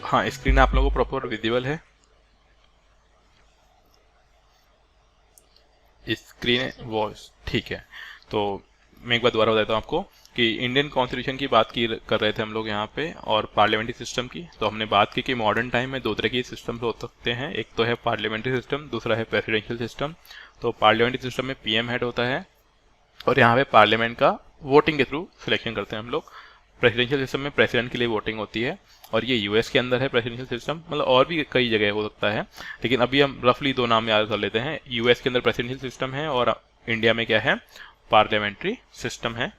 हाँ, स्क्रीन आप लोगों को प्रॉपर विजिबल है? स्क्रीन वॉइस ठीक है। तो मैं एक बार दोबारा बताता हूँ आपको कि इंडियन कॉन्स्टिट्यूशन की बात की कर रहे थे हम लोग यहाँ पे, और पार्लियामेंट्री सिस्टम की। तो हमने बात की कि मॉडर्न टाइम में दो तरह के सिस्टम हो सकते हैं, एक तो है पार्लियामेंट्री सिस्टम, दूसरा है प्रेसिडेंशियल सिस्टम। तो पार्लियामेंट्री सिस्टम में पीएम हेड होता है और यहाँ पे पार्लियामेंट का वोटिंग के थ्रू सिलेक्शन करते हैं हम लोग। प्रेसिडेंशियल सिस्टम में प्रेसिडेंट के लिए वोटिंग होती है, और ये यूएस के अंदर है प्रेसिडेंशियल सिस्टम, मतलब और भी कई जगह हो सकता है, लेकिन अभी हम रफली दो नाम याद कर लेते हैं। यूएस के अंदर प्रेसिडेंशियल सिस्टम है और इंडिया में क्या है, पार्लियामेंट्री सिस्टम है।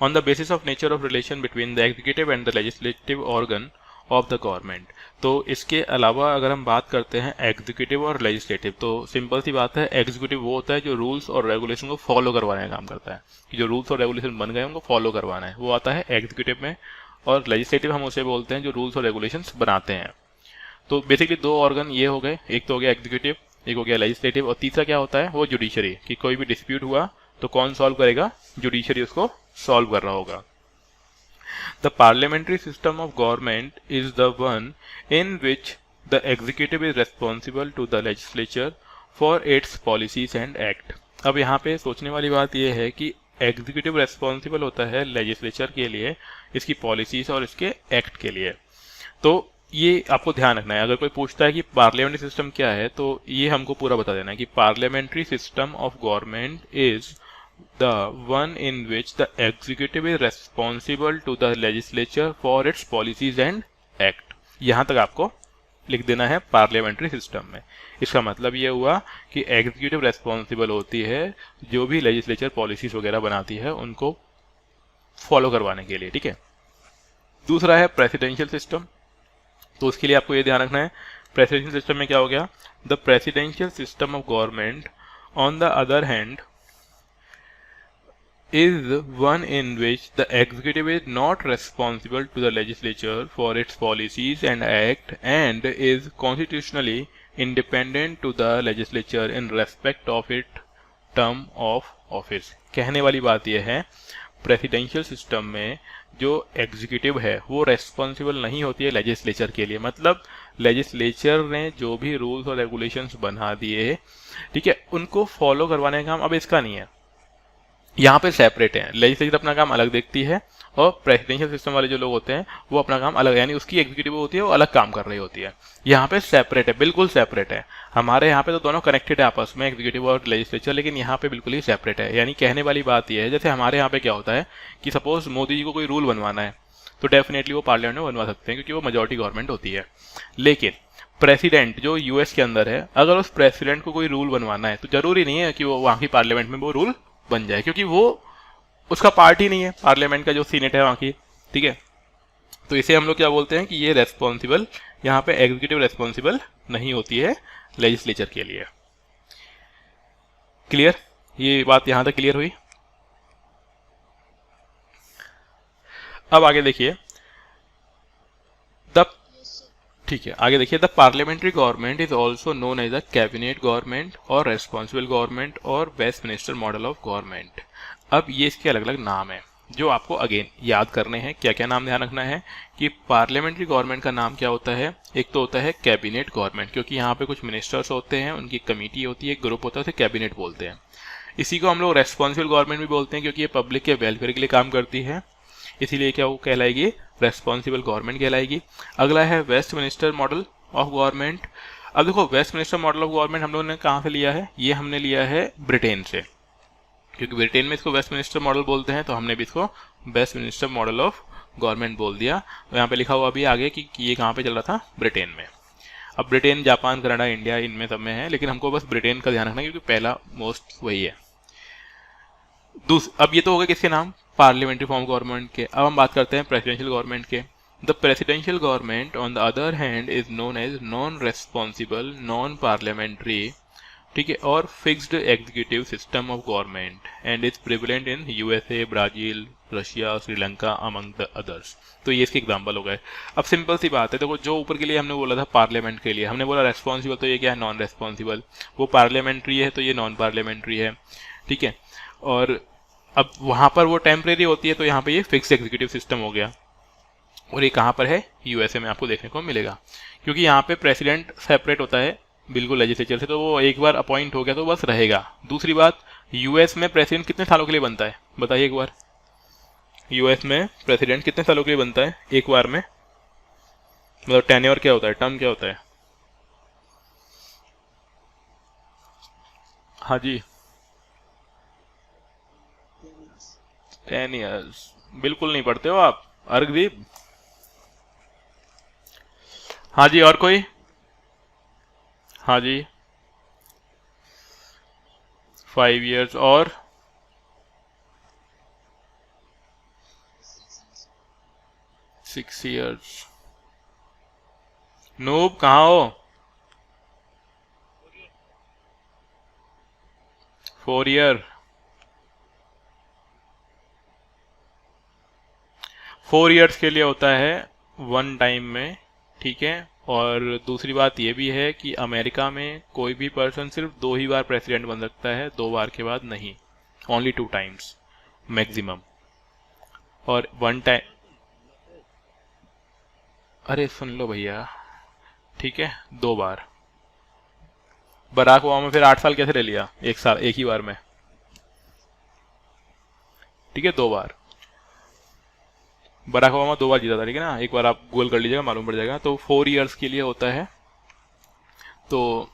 On the basis of nature of relation between the executive and the legislative organ of the government. तो इसके अलावा अगर हम बात करते हैं एग्जीक्यूटिव और लेजिस्लेटिव, तो सिंपल सी बात है, एग्जीक्यूटिव वो होता है जो रूल्स और रेगुलेशन को फॉलो करवाने का काम करता है, कि जो रूल्स और रेगुलेशन बन गए उनको फॉलो करवाना है, वो आता है एग्जीक्यूटिव में। और लेजिस्लेटिव हम उसे बोलते हैं जो रूल्स और रेगुलेशंस बनाते हैं। तो बेसिकली दो ऑर्गन ये हो गए, एक तो हो गया एग्जीक्यूटिव, एक हो गया लेजिस्लेटिव, और तीसरा क्या होता है, वो जुडिशरी, कि कोई भी डिस्प्यूट हुआ तो कौन सॉल्व करेगा, जुडिशरी उसको सॉल्व कर रहा होगा। The parliamentary system of government is the one in which the executive is responsible to the legislature for its policies and act। अब यहाँ पे सोचने वाली बात यह है कि एग्जीक्यूटिव रेस्पॉन्सिबल होता है लेजिस्लेचर के लिए, इसकी पॉलिसीज और इसके एक्ट के लिए। तो ये आपको ध्यान रखना है, अगर कोई पूछता है कि पार्लियामेंट्री सिस्टम क्या है, तो ये हमको पूरा बता देना है कि parliamentary system of government is the one in which the executive is responsible to the legislature for its policies and act। यहां तक आपको लिख देना है पार्लियामेंट्री सिस्टम में। इसका मतलब ये हुआ कि एग्जीक्यूटिव रेस्पॉन्सिबल होती है जो भी लेजिस्लेचर पॉलिसीज वगैरह बनाती है उनको फॉलो करवाने के लिए, ठीक है। दूसरा है प्रेसिडेंशियल सिस्टम। तो उसके लिए आपको ये ध्यान रखना है, प्रेसिडेंशियल सिस्टम में क्या हो गया, the presidential system of government on the other hand is one in which the executive is not responsible to the legislature for its policies and act and is constitutionally independent to the legislature in respect of its term of office। कहने वाली बात यह है, presidential system में जो executive है वो responsible नहीं होती है लेजिस्लेचर के लिए, मतलब लेजिस्लेचर ने जो भी रूल्स और रेगुलेशंस बना दिए, ठीक है, उनको फॉलो करवाने का काम अब इसका नहीं है। यहाँ पे सेपरेट है, लेजिस्लेचर अपना काम अलग देखती है और प्रेसिडेंशियल सिस्टम वाले जो लोग होते हैं वो अपना काम अलग, यानी उसकी एग्जीक्यूटिव होती है वो अलग काम कर रही होती है। यहाँ पे सेपरेट है, बिल्कुल सेपरेट है। हमारे यहाँ पे तो दोनों कनेक्टेड है आपस में, एग्जीक्यूटिव और लेजिस्लेचर, लेकिन यहाँ पे बिल्कुल ही सेपरेट है। यानी कहने वाली बात यह है, जैसे हमारे यहाँ पे क्या होता है कि सपोज मोदी जी को कोई रूल बनवाना है तो डेफिनेटली वो पार्लियामेंट में बनवा सकते हैं क्योंकि वो मेजॉरिटी गवर्नमेंट होती है। लेकिन प्रेसिडेंट जो यूएस के अंदर है, अगर उस प्रेसिडेंट को कोई रूल बनवाना है तो जरूरी नहीं है कि वो वहाँ की पार्लियामेंट में वो रूल बन जाए, क्योंकि वो उसका पार्ट ही नहीं है, पार्लियामेंट का जो सीनेट है वहाँ की, ठीक है। तो इसे हम लोग क्या बोलते हैं कि ये रेस्पॉन्सिबल, यहाँ पे एग्जीक्यूटिव रेस्पॉन्सिबल नहीं होती है लेजिस्लेचर के लिए। क्लियर, ये बात यहाँ तक क्लियर हुई। अब आगे देखिए, ठीक है, आगे देखिए, the parliamentary government is also known as the cabinet government और रेस्पॉन्सिबल गवर्नमेंट और वेस्टमिनिस्टर मॉडल ऑफ गवर्नमेंट। अब ये इसके अलग अलग नाम है जो आपको अगेन याद करने हैं। क्या क्या नाम ध्यान रखना है कि पार्लियामेंट्री गवर्नमेंट का नाम क्या होता है, एक तो होता है कैबिनेट गवर्नमेंट, क्योंकि यहाँ पे कुछ मिनिस्टर्स होते हैं, उनकी कमेटी होती है, एक ग्रुप होता है, उसे कैबिनेट बोलते हैं। इसी को हम लोग रेस्पॉन्सिबल गवर्नमेंट भी बोलते हैं क्योंकि ये पब्लिक के वेलफेयर के लिए काम करती है, इसीलिए क्या वो कहलाएगी, रेस्पॉन्सिबल गवर्नमेंट कहलाएगी। अगला है वेस्टमिनिस्टर मॉडल ऑफ गवर्नमेंट। अब देखो, वेस्टमिनिस्टर मॉडल ऑफ गवर्नमेंट हम लोगों ने कहाँ से लिया है, ये हमने लिया है ब्रिटेन से, क्योंकि ब्रिटेन में इसको वेस्टमिनिस्टर मॉडल बोलते हैं, तो हमने भी इसको वेस्टमिनिस्टर मॉडल ऑफ गवर्नमेंट बोल दिया। तो यहाँ पे लिखा हुआ भी आगे कि ये कहाँ पे चल रहा था, ब्रिटेन में। अब ब्रिटेन, जापान, कनाडा, इंडिया, इनमें सब में है, लेकिन हमको बस ब्रिटेन का ध्यान रखना है क्योंकि पहला मोस्ट वही है। अब ये तो हो गए किसके नाम, पार्लियामेंट्री फॉर्म गवर्नमेंट के। अब हम बात करते हैं प्रेसिडेंशियल गवर्नमेंट के। The presidential government on the other hand is known as non responsible, non parliamentary, ठीक है, और fixed executive system of government and is prevalent in USA, Brazil, Russia, Sri Lanka among the others. तो ये इसके example हो गए। अब सिंपल सी बात है, देखो, जो ऊपर के लिए हमने बोला था पार्लियामेंट के लिए, हमने बोला रेस्पॉन्सिबल, तो ये क्या है, नॉन रेस्पॉन्सिबल। वो पार्लियामेंट्री है तो ये नॉन पार्लियामेंट्री है, ठीक है। और अब वहां पर वो टेम्परेरी होती है, तो यहाँ पे ये फिक्स एग्जीक्यूटिव सिस्टम हो गया। और ये कहाँ पर है, यूएसए में आपको देखने को मिलेगा, क्योंकि यहाँ पे प्रेसिडेंट सेपरेट होता है बिल्कुल लेजिस्लेचर से, तो वो एक बार अपॉइंट हो गया तो बस रहेगा। दूसरी बात, यूएस में प्रेसिडेंट कितने सालों के लिए बनता है बताइए एक बार, यूएस में प्रेसिडेंट कितने सालों के लिए बनता है एक बार में, मतलब टेन्योर क्या होता है, टर्म क्या होता है? हाँ जी, 10 ईयर्स। बिल्कुल नहीं पढ़ते हो आप अर्घदीप। हाँ जी, और कोई? हाँ जी, 5 ईयर्स और 6 ईयर्स। नूब कहाँ हो? 4 ईयर। 4 ईयर्स के लिए होता है वन टाइम में, ठीक है। और दूसरी बात ये भी है कि अमेरिका में कोई भी पर्सन सिर्फ 2 ही बार प्रेसिडेंट बन सकता है, 2 बार के बाद नहीं, ओनली 2 टाइम्स मैक्सिमम। और वन टाइम, अरे सुन लो भैया, ठीक है, 2 बार। बराक ओबामा फिर 8 साल कैसे ले लिया एक साल एक ही बार में, ठीक है, 2 बार। बराक ओबामा 2 बार जीता था, ठीक है ना, एक बार आप गूगल कर लीजिएगा मालूम पड़ जाएगा। तो 4 ईयर्स के लिए होता है, तो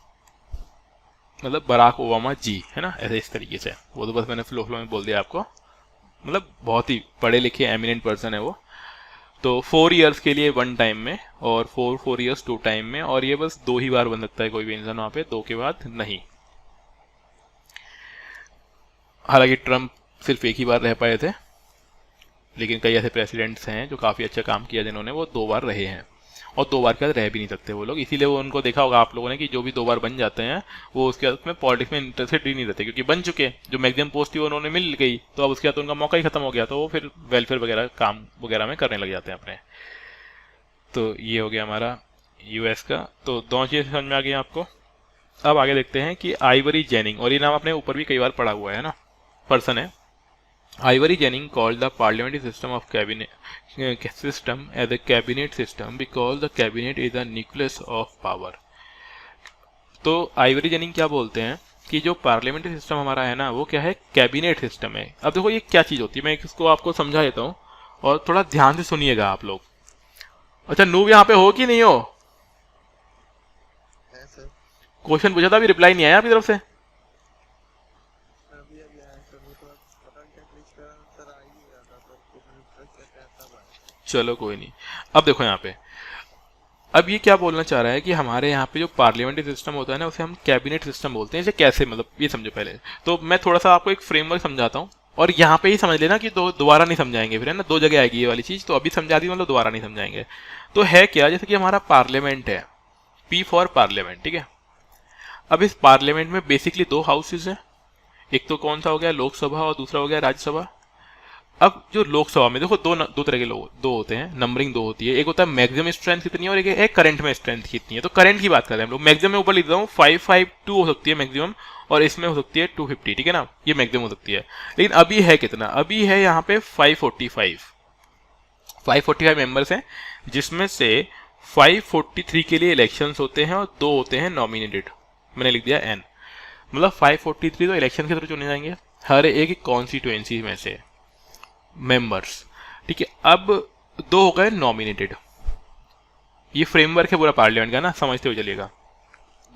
मतलब बराक ओबामा जी, है ना, ऐसे इस तरीके से। वो तो बस मैंने फ्लो फ्लो में बोल दिया आपको, मतलब बहुत ही पढ़े लिखे एमिनेंट पर्सन है वो। तो 4 ईयर्स के लिए वन टाइम में, और 4 ईयर्स 2 टाइम में, और ये बस 2 ही बार बन सकता है कोई भी इंसान वहाँ पे, 2 के बाद नहीं। हालांकि ट्रम्प सिर्फ एक ही बार रह पाए थे, लेकिन कई ऐसे प्रेसिडेंट्स हैं जो काफ़ी अच्छा काम किया जिन्होंने वो 2 बार रहे हैं, और 2 बार के बाद रह भी नहीं सकते वो लोग। इसीलिए वो उनको देखा होगा आप लोगों ने कि जो भी 2 बार बन जाते हैं वो उसके बाद में पॉलिटिक्स में इंटरेस्टेड ही नहीं रहते, क्योंकि बन चुके, जो मैक्सिमम पोस्ट थी वो उन्होंने मिल गई, तो अब उसके बाद उनका मौका ही खत्म हो गया, तो वो फिर वेलफेयर वगैरह काम वगैरह में करने लग जाते हैं अपने। तो ये हो गया हमारा यूएस का। तो दोनों चीज़ें समझ में आ गई आपको। अब आगे देखते हैं कि आइवरी जेनिंग, और ये नाम आपने ऊपर भी कई बार पढ़ा हुआ है ना, पर्सन है Ivory Jennings called the parliamentary system of cabinet system as a cabinet system because the cabinet is the nucleus of power। तो आइवरी जेनिंग क्या बोलते हैं कि जो पार्लियामेंट्री सिस्टम हमारा है ना, वो क्या है, कैबिनेट सिस्टम है। अब देखो ये क्या चीज़ होती है, मैं इसको आपको समझा देता हूँ और थोड़ा ध्यान से सुनिएगा आप लोग। अच्छा, नूब यहाँ पे हो कि नहीं हो? क्वेश्चन पूछा था, अभी रिप्लाई नहीं आया आपकी तरफ से। चलो कोई नहीं। अब देखो यहाँ पे, अब ये क्या बोलना चाह रहा है कि हमारे यहाँ पे जो पार्लियामेंट्री सिस्टम होता है ना, उसे हम कैबिनेट सिस्टम बोलते हैं। इसे कैसे, मतलब ये समझो पहले। तो मैं थोड़ा सा आपको एक फ्रेमवर्क समझाता हूँ, और यहाँ पे ही समझ लेना कि दोबारा नहीं समझाएंगे फिर, है ना, 2 जगह आएगी ये वाली चीज़। तो अभी समझा दी, मतलब दोबारा नहीं समझाएंगे। तो है क्या, जैसे कि हमारा पार्लियामेंट है, पी फॉर पार्लियामेंट, ठीक है। अब इस पार्लियामेंट में बेसिकली 2 हाउसेज हैं, एक तो कौन सा हो गया लोकसभा, और दूसरा हो गया राज्यसभा। अब जो लोकसभा में देखो दो तरह के लोग दो होते हैं, नंबरिंग 2 होती है। एक होता है मैक्सिमम स्ट्रेंथ कितनी है, और एक करंट में स्ट्रेंथ कितनी है। तो करंट की बात करते हैं हम लोग। मैक्सिमम में ऊपर लिख देता हूँ 552 हो सकती है मैक्सिमम, और इसमें हो सकती है 250, ठीक है ना, ये मैक्सिमम हो सकती है। लेकिन अभी है कितना, अभी है यहाँ पे 545 मेंबर्स हैं, जिसमें से 543 के लिए इलेक्शंस होते हैं और 2 होते हैं नॉमिनेटेड। मैंने लिख दिया एन, मतलब 543 तो इलेक्शन के थ्रू चुने जाएंगे हर एक कॉन्स्टिट्यूएंसी में से मेंबर्स, ठीक है। अब 2 हो गए नॉमिनेटेड। ये फ्रेमवर्क है पूरा पार्लियामेंट का ना, समझते हुए चलिएगा।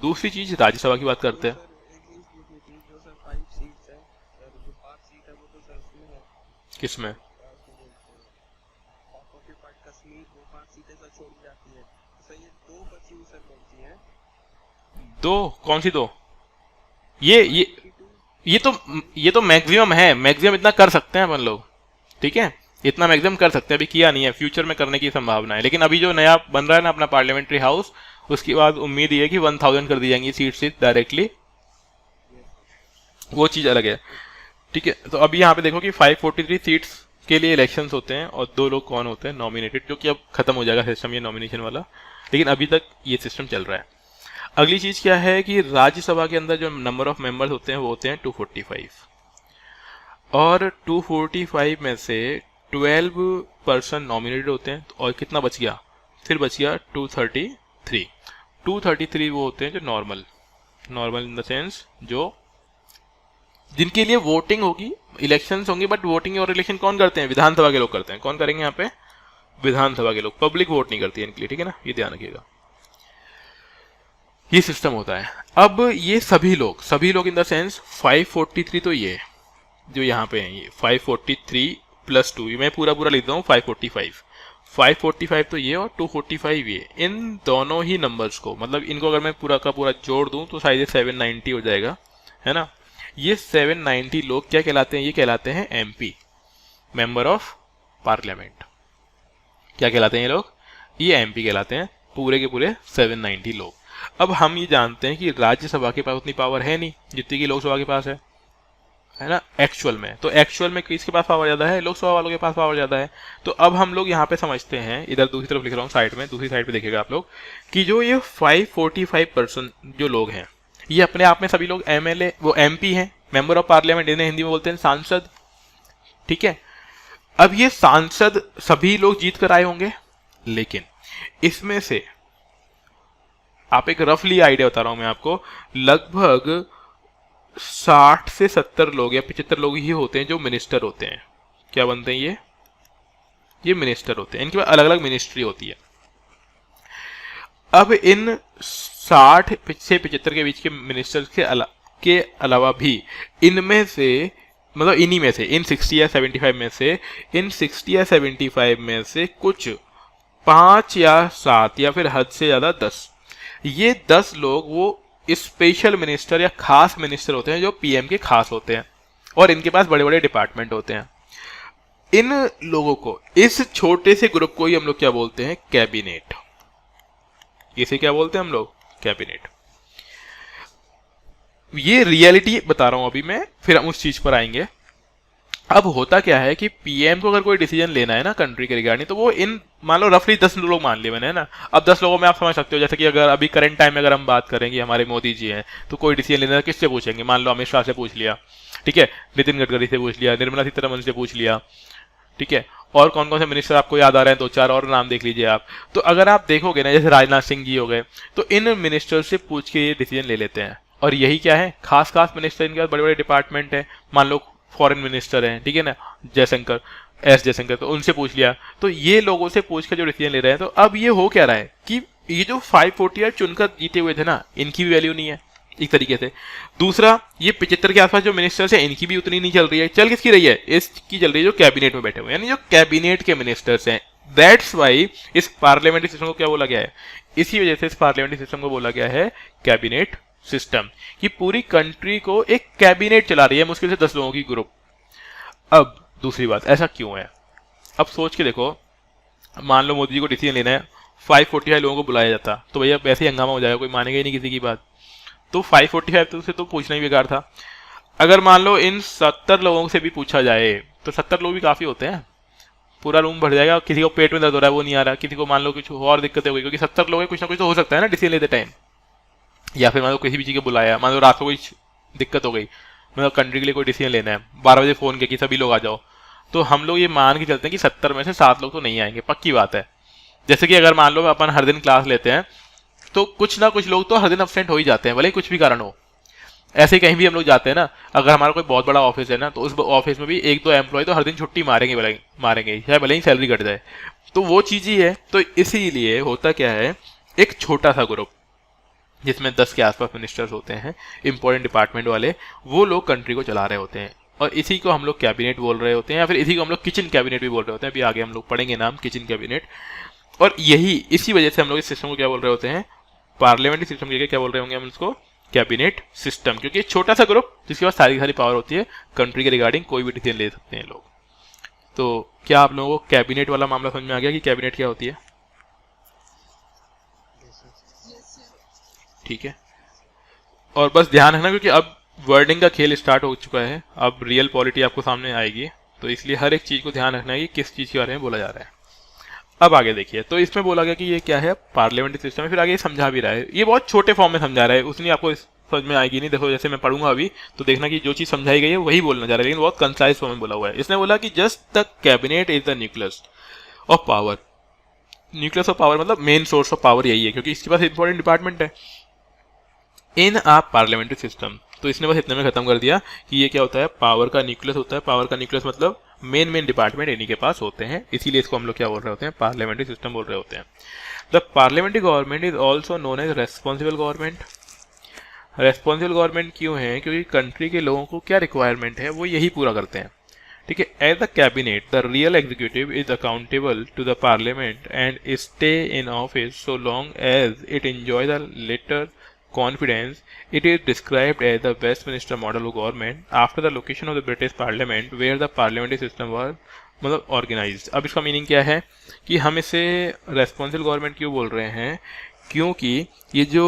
दूसरी चीज राज्यसभा की बात करते हैं। किसमें? 2 कौन सी 2? ये ये तो मैक्सिमम है, मैक्सिमम इतना कर सकते हैं अपन लोग, ठीक है, इतना मैक्सिमम कर सकते हैं। अभी किया नहीं है, फ्यूचर में करने की संभावना है। लेकिन अभी जो नया बन रहा है ना अपना पार्लियामेंट्री हाउस, उसके बाद उम्मीद ये है कि 1000 कर दी जाएंगी सीट डायरेक्टली, वो चीज़ अलग है, ठीक है। तो अभी यहाँ पे देखो कि 543 सीट्स के लिए इलेक्शंस होते हैं, और 2 लोग कौन होते हैं, नॉमिनेटेड, जो कि अब खत्म हो जाएगा सिस्टम ये नॉमिनेशन वाला, लेकिन अभी तक ये सिस्टम चल रहा है। अगली चीज़ क्या है कि राज्यसभा के अंदर जो नंबर ऑफ मेंबर्स होते हैं वो होते हैं 245, और 245 में से 12% नॉमिनेटेड होते हैं, और कितना बच गया, फिर बच गया 233। 233 वो होते हैं जो नॉर्मल इन द सेंस जो जिनके लिए वोटिंग होगी, इलेक्शंस होंगे, बट वोटिंग और इलेक्शन कौन करते हैं, विधानसभा के लोग करते हैं। कौन करेंगे यहाँ पे, विधानसभा के लोग, पब्लिक वोट नहीं करती है इनके लिए, ठीक है ना, ये ध्यान रखिएगा। ये सिस्टम होता है। अब ये सभी लोग इन द सेंस 543, तो ये जो यहाँ पे हैं ये 543 प्लस 2, मैं पूरा लिख रहा हूँ 545 तो ये, और 245 ये, इन दोनों ही नंबर्स को, मतलब इनको अगर मैं पूरा का पूरा जोड़ दूं तो शायद 790 हो जाएगा, है ना। ये 790 लोग क्या कहलाते हैं, ये कहलाते हैं एमपी, मेंबर ऑफ पार्लियामेंट। क्या कहलाते हैं ये लोग, ये एमपी कहलाते हैं, पूरे के पूरे 790 लोग। अब हम ये जानते हैं कि राज्यसभा के पास उतनी पावर है नहीं जितनी कि लोकसभा के पास है ना, एक्चुअल में। तो एक्चुअल में किसके पास पावर ज्यादा है, लोकसभा वालों के पास पावर ज्यादा है। तो अब हम लोग यहाँ पे समझते हैं, इधर दूसरी तरफ लिख रहा हूँ साइड में, दूसरी साइड पे देखिएगा आप लोग कि जो ये 545% जो लोग हैं, ये अपने आप में सभी लोग एमएलए, वो एमपी हैं, मेंबर ऑफ पार्लियामेंट, इन्हें हिंदी में बोलते हैं सांसद, ठीक है। अब ये सांसद सभी लोग जीत कर आए होंगे, लेकिन इसमें से आप एक रफली आइडिया बता रहा हूं मैं आपको, लगभग 60 से 70 लोग या 75 लोग ही होते हैं जो मिनिस्टर होते हैं। क्या बनते हैं ये मिनिस्टर होते हैं, इनके पास अलग अलग मिनिस्ट्री होती है। अब इन 60 से 75 के बीच के मिनिस्टर्स के अलावा भी इनमें से, मतलब इन्हीं में से, इन 60 या 75 में से, इन 60 या 75 में से कुछ 5 या 7 या फिर हद से ज्यादा 10, ये 10 लोग वो स्पेशल मिनिस्टर या खास मिनिस्टर होते हैं जो पीएम के खास होते हैं, और इनके पास बड़े बड़े डिपार्टमेंट होते हैं। इन लोगों को, इस छोटे से ग्रुप को ही हम लोग क्या बोलते हैं, कैबिनेट। इसे क्या बोलते हैं हम लोग, कैबिनेट। ये रियलिटी बता रहा हूं अभी मैं, फिर हम उस चीज पर आएंगे। अब होता क्या है कि पीएम को अगर कोई डिसीजन लेना है ना कंट्री के रिगार्डिंग, तो वो इन, मान लो रफली 10 लोग मान लिए मैंने, है ना। अब 10 लोगों में आप समझ सकते हो, जैसे कि अगर अभी करंट टाइम में अगर हम बात करें कि हमारे मोदी जी हैं, तो कोई डिसीजन लेना है किससे पूछेंगे, मान लो अमित शाह से पूछ लिया, ठीक है, नितिन गडकरी से पूछ लिया, निर्मला सीतारमण से पूछ लिया, ठीक है, और कौन कौन से मिनिस्टर आपको याद आ रहे हैं, 2-4 और नाम देख लीजिए आप। तो अगर आप देखोगे ना, जैसे राजनाथ सिंह जी हो गए, तो इन मिनिस्टर से पूछ के ये डिसीजन ले लेते हैं। और यही क्या है, खास खास मिनिस्टर, इनके पास बड़े बड़े डिपार्टमेंट है, मान लो फॉरेन मिनिस्टर हैं, ठीक है ना, जयशंकर, जयशंकर, तो उनसे पूछ लिया। तो ये लोगों से पूछ के जो डिसीजन ले रहे हैं, तो अब ये हो क्या रहा है कि ये जो 540 चुनकर जीते हुए थे ना, इनकी भी वैल्यू नहीं है एक तरीके से। दूसरा, ये 75 के आसपास जो मिनिस्टर्स हैं, इनकी भी उतनी नहीं चल रही है। चल किसकी रही है, इसकी चल रही है जो कैबिनेट में बैठे हुए हैं, यानी जो कैबिनेट के मिनिस्टर्स हैं। दैट्स वाई इस पार्लियामेंट्री सिस्टम को क्या बोला गया है, इसी वजह से इस पार्लियामेंट्री सिस्टम को बोला गया है कैबिनेट सिस्टम, कि पूरी कंट्री को एक कैबिनेट चला रही है, मुश्किल से 10 लोगों की ग्रुप। अब दूसरी बात, ऐसा क्यों है, अब सोच के देखो, मान लो मोदी जी को डिसीजन लेना है, 545 लोगों को बुलाया जाता तो भैया वैसे ही हंगामा हो जाएगा, कोई मानेगा ही नहीं किसी की बात। तो 545 तो से तो पूछना ही बेकार था। अगर मान लो इन 70 लोगों से भी पूछा जाए, तो 70 लोग भी काफी होते हैं, पूरा रूम भर जाएगा। किसी को पेट में दर्द हो रहा है, वो नहीं आ रहा, किसी को मान लो कुछ और दिक्कतें हो गई, क्योंकि 70 लोग कुछ ना कुछ तो हो सकता है ना डिसीजन लेते टाइम। या फिर मान लो किसी भी चीज को बुलाया, मान लो रात को कोई दिक्कत हो गई, मतलब कंट्री के लिए कोई डिसीजन लेना है, 12 बजे फोन किया कि सभी लोग आ जाओ, तो हम लोग ये मान के चलते हैं कि 70 में से 7 लोग तो नहीं आएंगे, पक्की बात है। जैसे कि अगर मान लो अपन हर दिन क्लास लेते हैं, तो कुछ ना कुछ लोग तो हर दिन अब्सेंट हो ही जाते हैं, भले ही कुछ भी कारण हो। ऐसे कहीं भी हम लोग जाते हैं ना, अगर हमारा कोई बहुत बड़ा ऑफिस है ना, तो उस ऑफिस में भी 1-2 एम्प्लॉय तो हर दिन छुट्टी मारेंगे, चाहे भले ही सैलरी कट जाए। तो वो चीज ही है। तो इसीलिए होता क्या है, एक छोटा सा ग्रुप जिसमें 10 के आसपास मिनिस्टर्स होते हैं, इंपॉर्टेंट डिपार्टमेंट वाले, वो लोग कंट्री को चला रहे होते हैं, और इसी को हम लोग कैबिनेट बोल रहे होते हैं, या फिर इसी को हम लोग किचन कैबिनेट भी बोल रहे होते हैं। अभी आगे हम लोग पढ़ेंगे नाम किचन कैबिनेट। और यही इसी वजह से हम लोग इस सिस्टम को क्या बोल रहे होते हैं, पार्लियामेंट्री सिस्टम के क्या बोल रहे होंगे हम इसको, कैबिनेट सिस्टम, क्योंकि एक छोटा सा ग्रुप जिसके पास सारी पावर होती है, कंट्री के रिगार्डिंग कोई भी डिसीजन ले सकते हैं लोग। तो क्या आप लोगों को कैबिनेट वाला मामला समझ में आ गया कि कैबिनेट क्या होती है? ठीक है, और बस ध्यान है ना, क्योंकि अब वर्डिंग का खेल स्टार्ट हो चुका है, अब रियल पॉलिटी आपको सामने आएगी, तो इसलिए हर एक चीज को ध्यान रखना है कि किस चीज के बारे में बोला जा रहा है। अब आगे देखिए, तो इसमें बोला गया कि ये क्या है, पार्लियामेंट्री सिस्टम है। फिर आगे समझा भी रहा है, ये बहुत छोटे फॉर्म में समझा रहा है, उसने आपको समझ में आएगी नहीं। देखो जैसे मैं पढ़ूंगा अभी तो देखना कि जो चीज समझाई गई है वही बोलना चाह रहा है, लेकिन बहुत कंसाइज फॉर्म में बोला हुआ है। इसने बोला कि just the cabinet is the nucleus of power. Nucleus of power मतलब मेन सोर्स ऑफ पावर यही है, क्योंकि इसके पास इंपॉर्टेंट डिपार्टमेंट है इन आ पार्लियामेंट्री सिस्टम। तो इसने बस इतने में खत्म कर दिया कि ये क्या होता है, पावर का न्यूक्लियस होता है। पावर का न्यूक्लियस मतलब मेन डिपार्टमेंट इन्हीं के पास होते हैं, इसीलिए इसको हम लोग क्या बोल रहे होते हैं, पार्लियामेंट्री सिस्टम बोल रहे होते हैं। The parliamentary government is also known as responsible government. Responsible government क्यों है, क्योंकि कंट्री के लोगों को क्या रिक्वायरमेंट है वो यही पूरा करते हैं, ठीक है। As the cabinet the real executive is accountable to the parliament and stay in office so long as it enjoy the latter confidence. It is described as the Westminster model of government after the location of the British Parliament where the parliamentary system was मतलब organised. अब इसका meaning क्या है कि हम इसे responsible government क्यों बोल रहे हैं, क्योंकि ये जो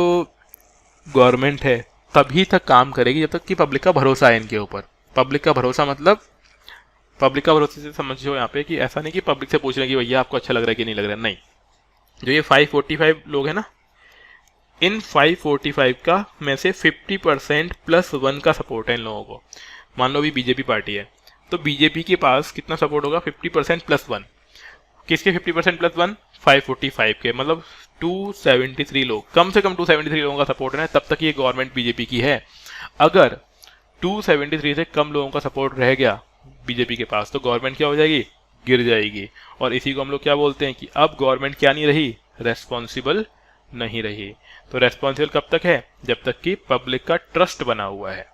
गवर्नमेंट है तभी तक काम करेगी जब तक कि पब्लिक का भरोसा है इनके ऊपर। पब्लिक का भरोसा मतलब पब्लिक का भरोसे से समझो यहाँ पे कि ऐसा नहीं कि पब्लिक से पूछ रहे हैं कि भैया आपको अच्छा लग रहा है कि नहीं लग रहा है, नहीं। जो ये 545 लोग हैं ना, इन 545 का में से 50% +1 का सपोर्ट है इन लोगों को। मान लो अभी बीजेपी पार्टी है तो बीजेपी के पास कितना सपोर्ट होगा, 50% +1। किसके 50% +1, 545 के, मतलब 273 लोग, कम से कम 273 लोगों का सपोर्ट है, तब तक ये गवर्नमेंट बीजेपी की है। अगर 273 से कम लोगों का सपोर्ट रह गया बीजेपी के पास तो गवर्नमेंट क्या हो जाएगी, गिर जाएगी। और इसी को हम लोग क्या बोलते हैं कि अब गवर्नमेंट क्या नहीं रही, रेस्पॉन्सिबल नहीं रही। तो रेस्पॉन्सिबल कब तक है, जब तक कि पब्लिक का ट्रस्ट बना हुआ है,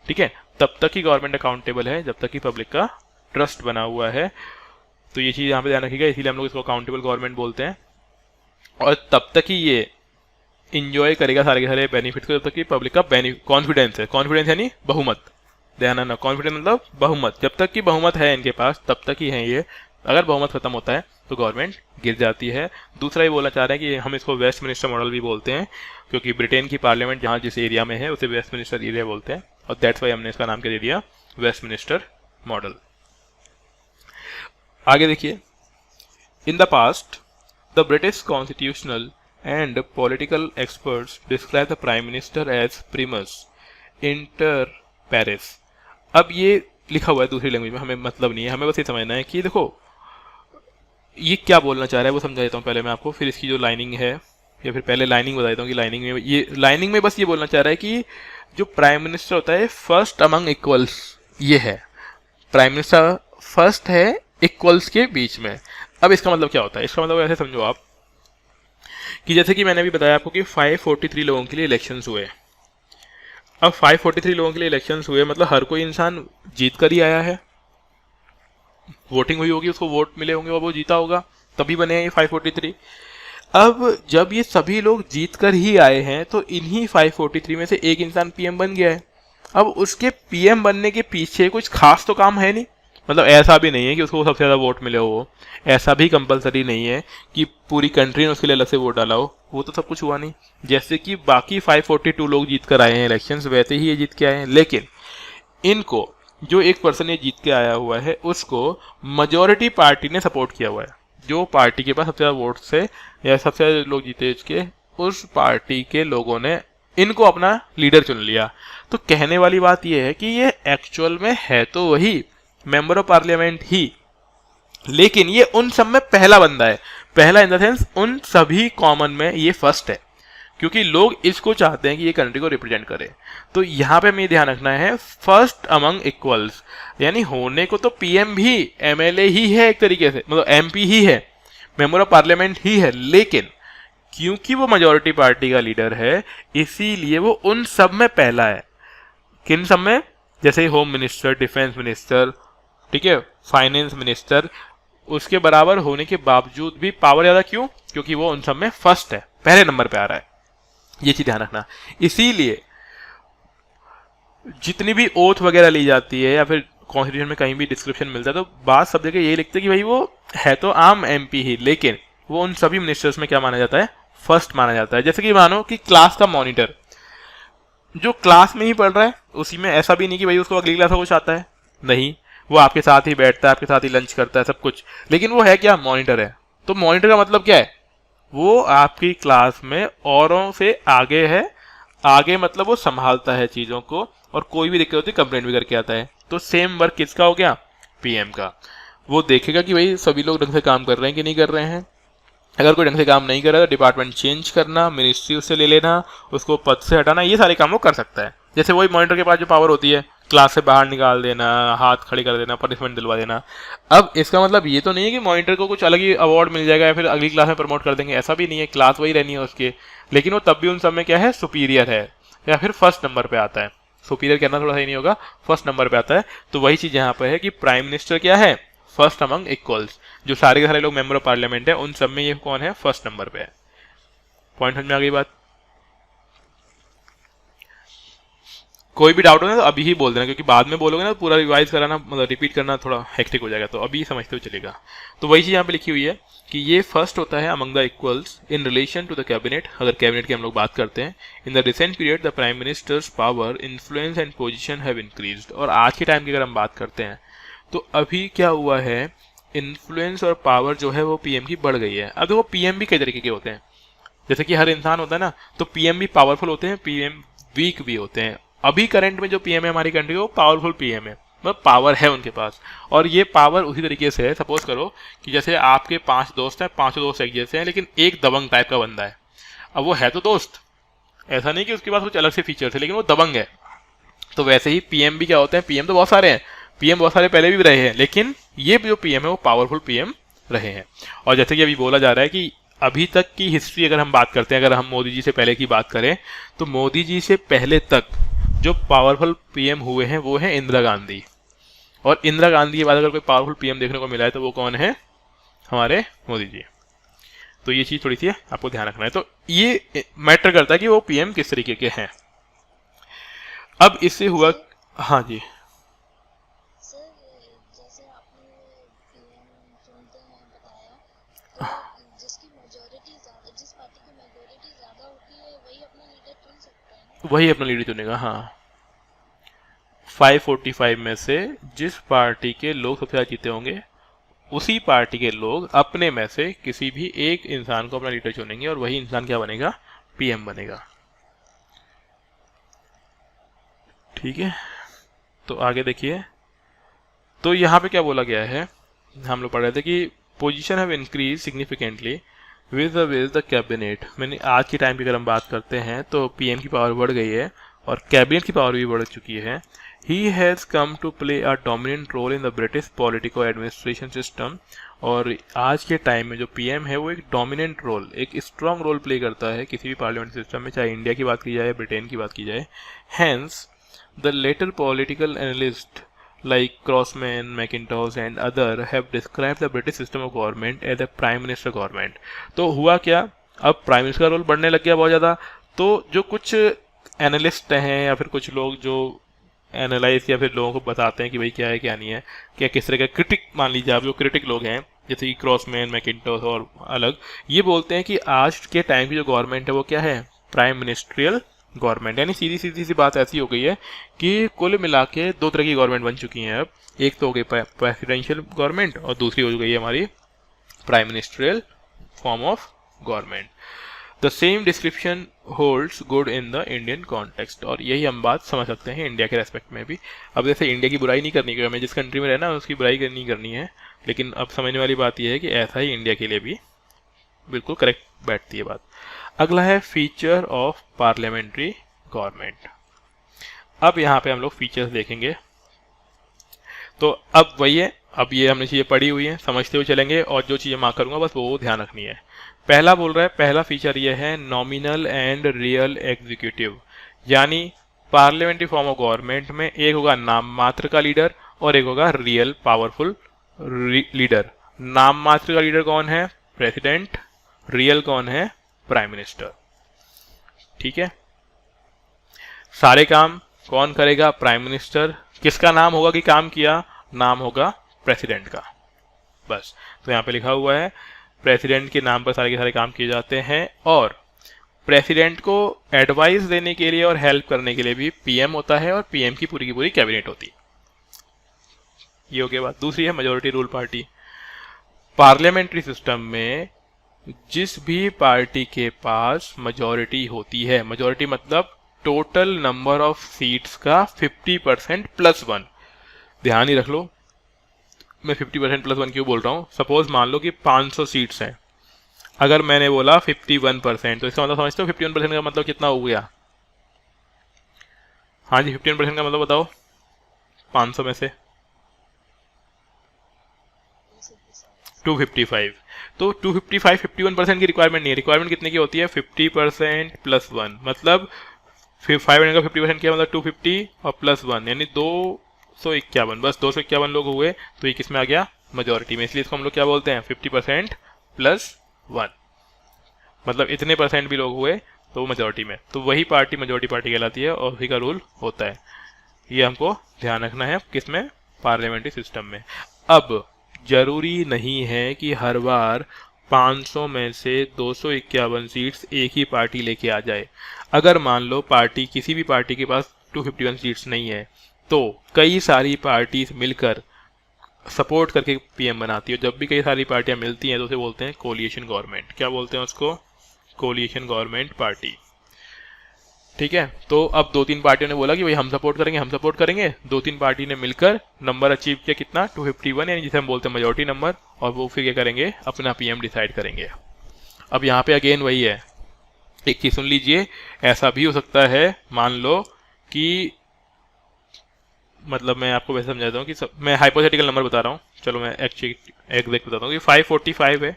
ठीक है, तब तक ही गवर्नमेंट अकाउंटेबल है, जब तक कि पब्लिक का ट्रस्ट बना हुआ है। तो ये चीज़ यहाँ पे ध्यान रखिएगा, इसीलिए हम लोग इसको अकाउंटेबल गवर्नमेंट बोलते हैं। और तब तक ही ये इंजॉय करेगा सारे के सारे बेनिफिट को जब तक कि पब्लिक का कॉन्फिडेंस है। कॉन्फिडेंस यानी बहुमत, ध्यान रखना, कॉन्फिडेंस मतलब बहुमत। जब तक कि बहुमत है इनके पास तब तक ही है ये। अगर बहुमत खत्म होता है तो गवर्नमेंट गिर जाती है। दूसरा ये बोलना चाह रहे हैं कि हम इसको वेस्टमिनिस्टर मॉडल भी बोलते हैं, क्योंकि ब्रिटेन की पार्लियामेंट जहाँ जिस एरिया में है उसे वेस्टमिनिस्टर एरिया बोलते हैं, और दैट्स वाई हमने इसका नाम क्या दे दिया, वेस्टमिनिस्टर मॉडल। आगे देखिए, in the past the British constitutional and political experts describe the prime minister as primus inter pares. अब ये लिखा हुआ है दूसरी लैंग्वेज में, हमें मतलब नहीं है, हमें बस ये समझना है कि देखो ये क्या बोलना चाह रहा है वो समझा देता हूँ पहले मैं आपको, फिर इसकी जो लाइनिंग है, या फिर पहले लाइनिंग बता देता हूँ कि लाइनिंग में बस ये बोलना चाह रहा है कि जो प्राइम मिनिस्टर होता है फर्स्ट अमंग इक्वल्स, ये है प्राइम मिनिस्टर फर्स्ट है इक्वल्स के बीच में। अब इसका मतलब क्या होता है, इसका मतलब ऐसे समझो आप कि जैसे कि मैंने अभी बताया आपको कि 543 लोगों के लिए इलेक्शंस हुए। अब 543 लोगों के लिए इलेक्शंस हुए मतलब हर कोई इंसान जीत कर ही आया है, वोटिंग हुई होगी, उसको वोट मिले होंगे और वो जीता होगा, तभी बने हैं ये 543। अब जब ये सभी लोग जीत कर ही आए हैं तो इन्हीं 543 में से एक इंसान पीएम बन गया है। अब उसके पीएम बनने के पीछे कुछ खास तो काम है नहीं, मतलब ऐसा भी नहीं है कि उसको सबसे ज़्यादा वोट मिले हो, ऐसा भी कंपलसरी नहीं है कि पूरी कंट्री ने उसके लिए अलग से वोट डाला हो, वो तो सब कुछ हुआ नहीं। जैसे कि बाकी 542 लोग जीत कर आए हैं इलेक्शंस, वैसे ही ये जीत के आए हैं, लेकिन इनको जो एक पर्सन ये जीत के आया हुआ है उसको मेजॉरिटी पार्टी ने सपोर्ट किया हुआ है। जो पार्टी के पास सबसे ज़्यादा वोट से या सबसे ज़्यादा लोग जीते इसके, उस पार्टी के लोगों ने इनको अपना लीडर चुन लिया। तो कहने वाली बात यह है कि ये एक्चुअल में है तो वही मेंबर ऑफ पार्लियामेंट ही, लेकिन ये उन सब में पहला बंदा है। पहला इन द सेंस उन सभी कॉमन में ये फर्स्ट है, क्योंकि लोग इसको चाहते हैं कि ये कंट्री को रिप्रेजेंट करे। तो यहाँ पे हमें ध्यान रखना है फर्स्ट अमंग इक्वल्स, यानी होने को तो पीएम भी एमएलए ही है एक तरीके से, मतलब एमपी ही है, मेंबर ऑफ पार्लियामेंट ही है, लेकिन क्योंकि वो मेजॉरिटी पार्टी का लीडर है इसीलिए वो उन सब में पहला है। किन सब में, जैसे होम मिनिस्टर, डिफेंस मिनिस्टर, ठीक है, फाइनेंस मिनिस्टर, उसके बराबर होने के बावजूद भी पावर ज़्यादा क्यों, क्योंकि वो उन सब में फर्स्ट है, पहले नंबर पे आ रहा है। ये चीज ध्यान रखना। इसीलिए जितनी भी ओथ वगैरह ली जाती है या फिर कॉन्स्टिट्यूशन में कहीं भी डिस्क्रिप्शन मिलता है तो बात सब जगह यही लिखते हैं कि भाई वो है तो आम एमपी ही, लेकिन वो उन सभी मिनिस्टर्स में क्या माना जाता है, फर्स्ट माना जाता है। जैसे कि मानो कि क्लास का मॉनिटर जो क्लास में ही पढ़ रहा है, उसी में ऐसा भी नहीं कि भाई उसको अगली क्लास का कुछ आता है, नहीं, वो आपके साथ ही बैठता है, आपके साथ ही लंच करता है, सब कुछ, लेकिन वो है क्या, मॉनिटर है। तो मॉनिटर का मतलब क्या है, वो आपकी क्लास में औरों से आगे है, आगे मतलब वो संभालता है चीजों को, और कोई भी दिक्कत होती है कंप्लेंट भी करके आता है। तो सेम वर्क किसका हो गया, पीएम का। वो देखेगा कि भाई सभी लोग ढंग से काम कर रहे हैं कि नहीं कर रहे हैं। अगर कोई ढंग से काम नहीं कर रहा है तो डिपार्टमेंट चेंज करना, मिनिस्ट्री उससे ले लेना, उसको पद से हटाना, ये सारे काम वो कर सकता है। जैसे वही मॉनिटर के पास जो पावर होती है, क्लास से बाहर निकाल देना, हाथ खड़े कर देना, पनिशमेंट दिलवा देना। अब इसका मतलब ये तो नहीं है कि मॉनिटर को कुछ अलग ही अवार्ड मिल जाएगा या फिर अगली क्लास में प्रमोट कर देंगे, ऐसा भी नहीं है, क्लास वही रहनी है उसके। लेकिन वो तब भी उन सब में क्या है, सुपीरियर है या फिर फर्स्ट नंबर पे आता है। सुपीरियर कहना थोड़ा सही नहीं होगा, फर्स्ट नंबर पे आता है। तो वही चीज यहाँ पे है कि प्राइम मिनिस्टर क्या है, फर्स्ट अमंग इक्वल्स। जो सारे के सारे लोग मेंबर ऑफ पार्लियामेंट है, उन सब में ये कौन है, फर्स्ट नंबर पे है। पॉइंट समझ में आ गई बात। कोई भी डाउट हो ना तो अभी ही बोल देना, क्योंकि बाद में बोलोगे ना तो पूरा रिवाइज कराना, मतलब रिपीट करना थोड़ा हेक्टिक हो जाएगा, तो अभी समझते हुए चलेगा। तो वही चीज यहाँ पे लिखी हुई है कि ये फर्स्ट होता है among the equals in relation to the cabinet. अगर कैबिनेट की हम लोग बात करते हैं, in the recent period the prime minister's power, influence and position have increased. और आज के टाइम की अगर हम बात करते हैं तो अभी क्या हुआ है, इन्फ्लुएंस और पावर जो है वो पीएम की बढ़ गई है। अब देखो पीएम भी कई तरीके के होते हैं, जैसे कि हर इंसान होता है ना, तो पीएम भी पावरफुल होते हैं, पीएम वीक भी होते हैं। अभी करंट में जो पीएम है हमारी कंट्री वो पावरफुल पीएम है, मतलब पावर है उनके पास। और ये पावर उसी तरीके से है, सपोज करो कि जैसे आपके 5 दोस्त हैं, 5 दोस्त एक जैसे हैं, लेकिन एक दबंग टाइप का बंदा है। अब वो है तो दोस्त, ऐसा नहीं कि उसके पास कुछ अलग से फीचर्स है, लेकिन वो दबंग है। तो वैसे ही पीएम भी क्या होते हैं, पीएम तो बहुत सारे हैं, पीएम बहुत सारे पहले भी रहे हैं, लेकिन ये जो पीएम है वो पावरफुल पीएम रहे हैं। और जैसे कि अभी बोला जा रहा है कि अभी तक की हिस्ट्री अगर हम बात करते हैं, अगर हम मोदी जी से पहले की बात करें, तो मोदी जी से पहले तक जो पावरफुल पीएम हुए हैं वो है इंदिरा गांधी। और इंदिरा गांधी के बाद अगर कोई पावरफुल पीएम देखने को मिला है तो वो कौन है, हमारे मोदी जी। तो ये चीज थोड़ी सी आपको ध्यान रखना है। तो ये मैटर करता है कि वो पीएम किस तरीके के हैं। अब इससे हुआ, हाँ जी, वही अपना लीडर चुनेगा। हाँ, 545 में से जिस पार्टी के लोग सबसे ज्यादा जीते होंगे उसी पार्टी के लोग अपने में से किसी भी एक इंसान को अपना लीडर चुनेंगे, और वही इंसान क्या बनेगा, पीएम बनेगा। ठीक है, तो आगे देखिए। तो यहाँ पे क्या बोला गया है, हम लोग पढ़ रहे थे कि position have increase significantly with the cabinet. मैंने आज के टाइम की अगर हम बात करते हैं तो पीएम की पावर बढ़ गई है और कैबिनेट की पावर भी बढ़ चुकी है। He has come to play a dominant role in the British political administration system. और आज के टाइम में जो पीएम है वो एक डोमिनेंट रोल, एक स्ट्रॉन्ग रोल प्ले करता है किसी भी पार्लियामेंट सिस्टम में, चाहे इंडिया की बात की जाए, ब्रिटेन की बात की जाए। Hence the later political analyst like Crossman, Mackintosh and other have described the British system of government as a prime minister government। तो हुआ क्या, अब प्राइम मिनिस्टर का रोल बढ़ने लग गया बहुत ज़्यादा। तो जो कुछ एनालिस्ट हैं या फिर कुछ लोग जो एनालाइज या फिर लोगों को बताते हैं कि भाई क्या है क्या नहीं है, क्या किस तरह का क्रिटिक, मान लीजिए आप जो क्रिटिक लोग हैं जैसे कि क्रॉसमैन, मैकिन्टोश और अलग, ये बोलते हैं कि आज के टाइम की जो गवर्नमेंट है वो क्या है, प्राइम मिनिस्ट्रियल गवर्नमेंट। यानी सीधी सीधी सी बात ऐसी हो गई है कि कुल मिला के 2 तरह की गवर्नमेंट बन चुकी हैं अब। एक तो हो गई प्रेसिडेंशियल गवर्नमेंट और दूसरी हो गई है हमारी prime ministerial form of government. The same description holds good in the Indian context. और यही हम बात समझ सकते हैं इंडिया के रेस्पेक्ट में भी। अब जैसे इंडिया की बुराई नहीं करनी है, हमें जिस कंट्री में रहना है उसकी बुराई नहीं करनी है, लेकिन अब समझने वाली बात यह है कि ऐसा ही इंडिया के लिए भी बिल्कुल करेक्ट बैठती है बात। अगला है फीचर ऑफ पार्लियामेंट्री गवर्नमेंट। अब यहाँ पे हम लोग फीचर्स देखेंगे। तो अब वही है, अब ये हमने चीज़ें पढ़ी हुई हैं, समझते हुए चलेंगे, और जो चीज़ें मार्क करूंगा बस वो ध्यान रखनी है। पहला बोल रहा है, पहला फीचर ये है नॉमिनल एंड रियल एग्जीक्यूटिव। यानी पार्लियामेंट्री फॉर्म ऑफ गवर्नमेंट में एक होगा नाम मात्र का लीडर और एक होगा रियल पावरफुल लीडर। नाम मात्र का लीडर कौन है, प्रेसिडेंट। रियल कौन है, प्राइम मिनिस्टर। ठीक है, सारे काम कौन करेगा, प्राइम मिनिस्टर। किसका नाम होगा कि काम किया, नाम होगा प्रेसिडेंट का, बस। तो यहाँ पे लिखा हुआ है प्रेसिडेंट के नाम पर सारे के सारे काम किए जाते हैं। और प्रेसिडेंट को एडवाइस देने के लिए और हेल्प करने के लिए भी पीएम होता है, और पीएम की पूरी कैबिनेट होती है। ये हो गया बात। दूसरी है majority rule party. Parliamentary system में जिस भी पार्टी के पास मेजॉरिटी होती है, मेजॉरिटी मतलब टोटल नंबर ऑफ सीट्स का 50% प्लस वन, ध्यान ही रख लो मैं 50% प्लस वन क्यों बोल रहा हूँ। सपोज मान लो कि 500 सीट्स हैं, अगर मैंने बोला 51%, तो इसका मतलब समझते हो 51% का मतलब कितना हो गया? हाँ जी, 51% का मतलब बताओ 500 में से 255। तो 255 51% की रिक्वायरमेंट नहीं है, रिक्वायरमेंट कितने की होती है? 50% प्लस वन, मतलब 500 का 50% किया मतलब 250 और प्लस वन यानी 251। बस 251 लोग हुए तो ये किस में आ गया? मेजोरिटी में। इसलिए इसको हम लोग क्या बोलते हैं? 50% प्लस वन, मतलब इतने परसेंट भी लोग हुए तो वो मेजोरिटी में, तो वही पार्टी मेजोरिटी पार्टी कहलाती है और उसी का रूल होता है। ये हमको ध्यान रखना है किसमें? पार्लियामेंट्री सिस्टम में। अब जरूरी नहीं है कि हर बार 500 में से 251 सीट्स एक ही पार्टी लेके आ जाए। अगर मान लो पार्टी, किसी भी पार्टी के पास 251 सीट्स नहीं है, तो कई सारी पार्टीज मिलकर सपोर्ट करके पीएम बनाती है। जब भी कई सारी पार्टियां मिलती हैं तो उसे बोलते हैं कोलिएशन गवर्नमेंट। क्या बोलते हैं उसको? Coalition government party. ठीक है, तो अब दो तीन पार्टियों ने बोला कि भाई हम सपोर्ट करेंगे, हम सपोर्ट करेंगे। दो तीन पार्टी ने मिलकर नंबर अचीव किया, कितना? 251, यानी जिसे हम बोलते हैं मेजोरिटी नंबर, और वो फिर क्या करेंगे? अपना पीएम डिसाइड करेंगे। अब यहाँ पे अगेन वही है, एक चीज सुन लीजिए, ऐसा भी हो सकता है मान लो कि, मतलब मैं आपको वैसे समझाता हूँ कि मैं हाइपोथेटिकल नंबर बता रहा हूँ, चलो मैं एग्जैक्ट बताता हूँ कि 545 है,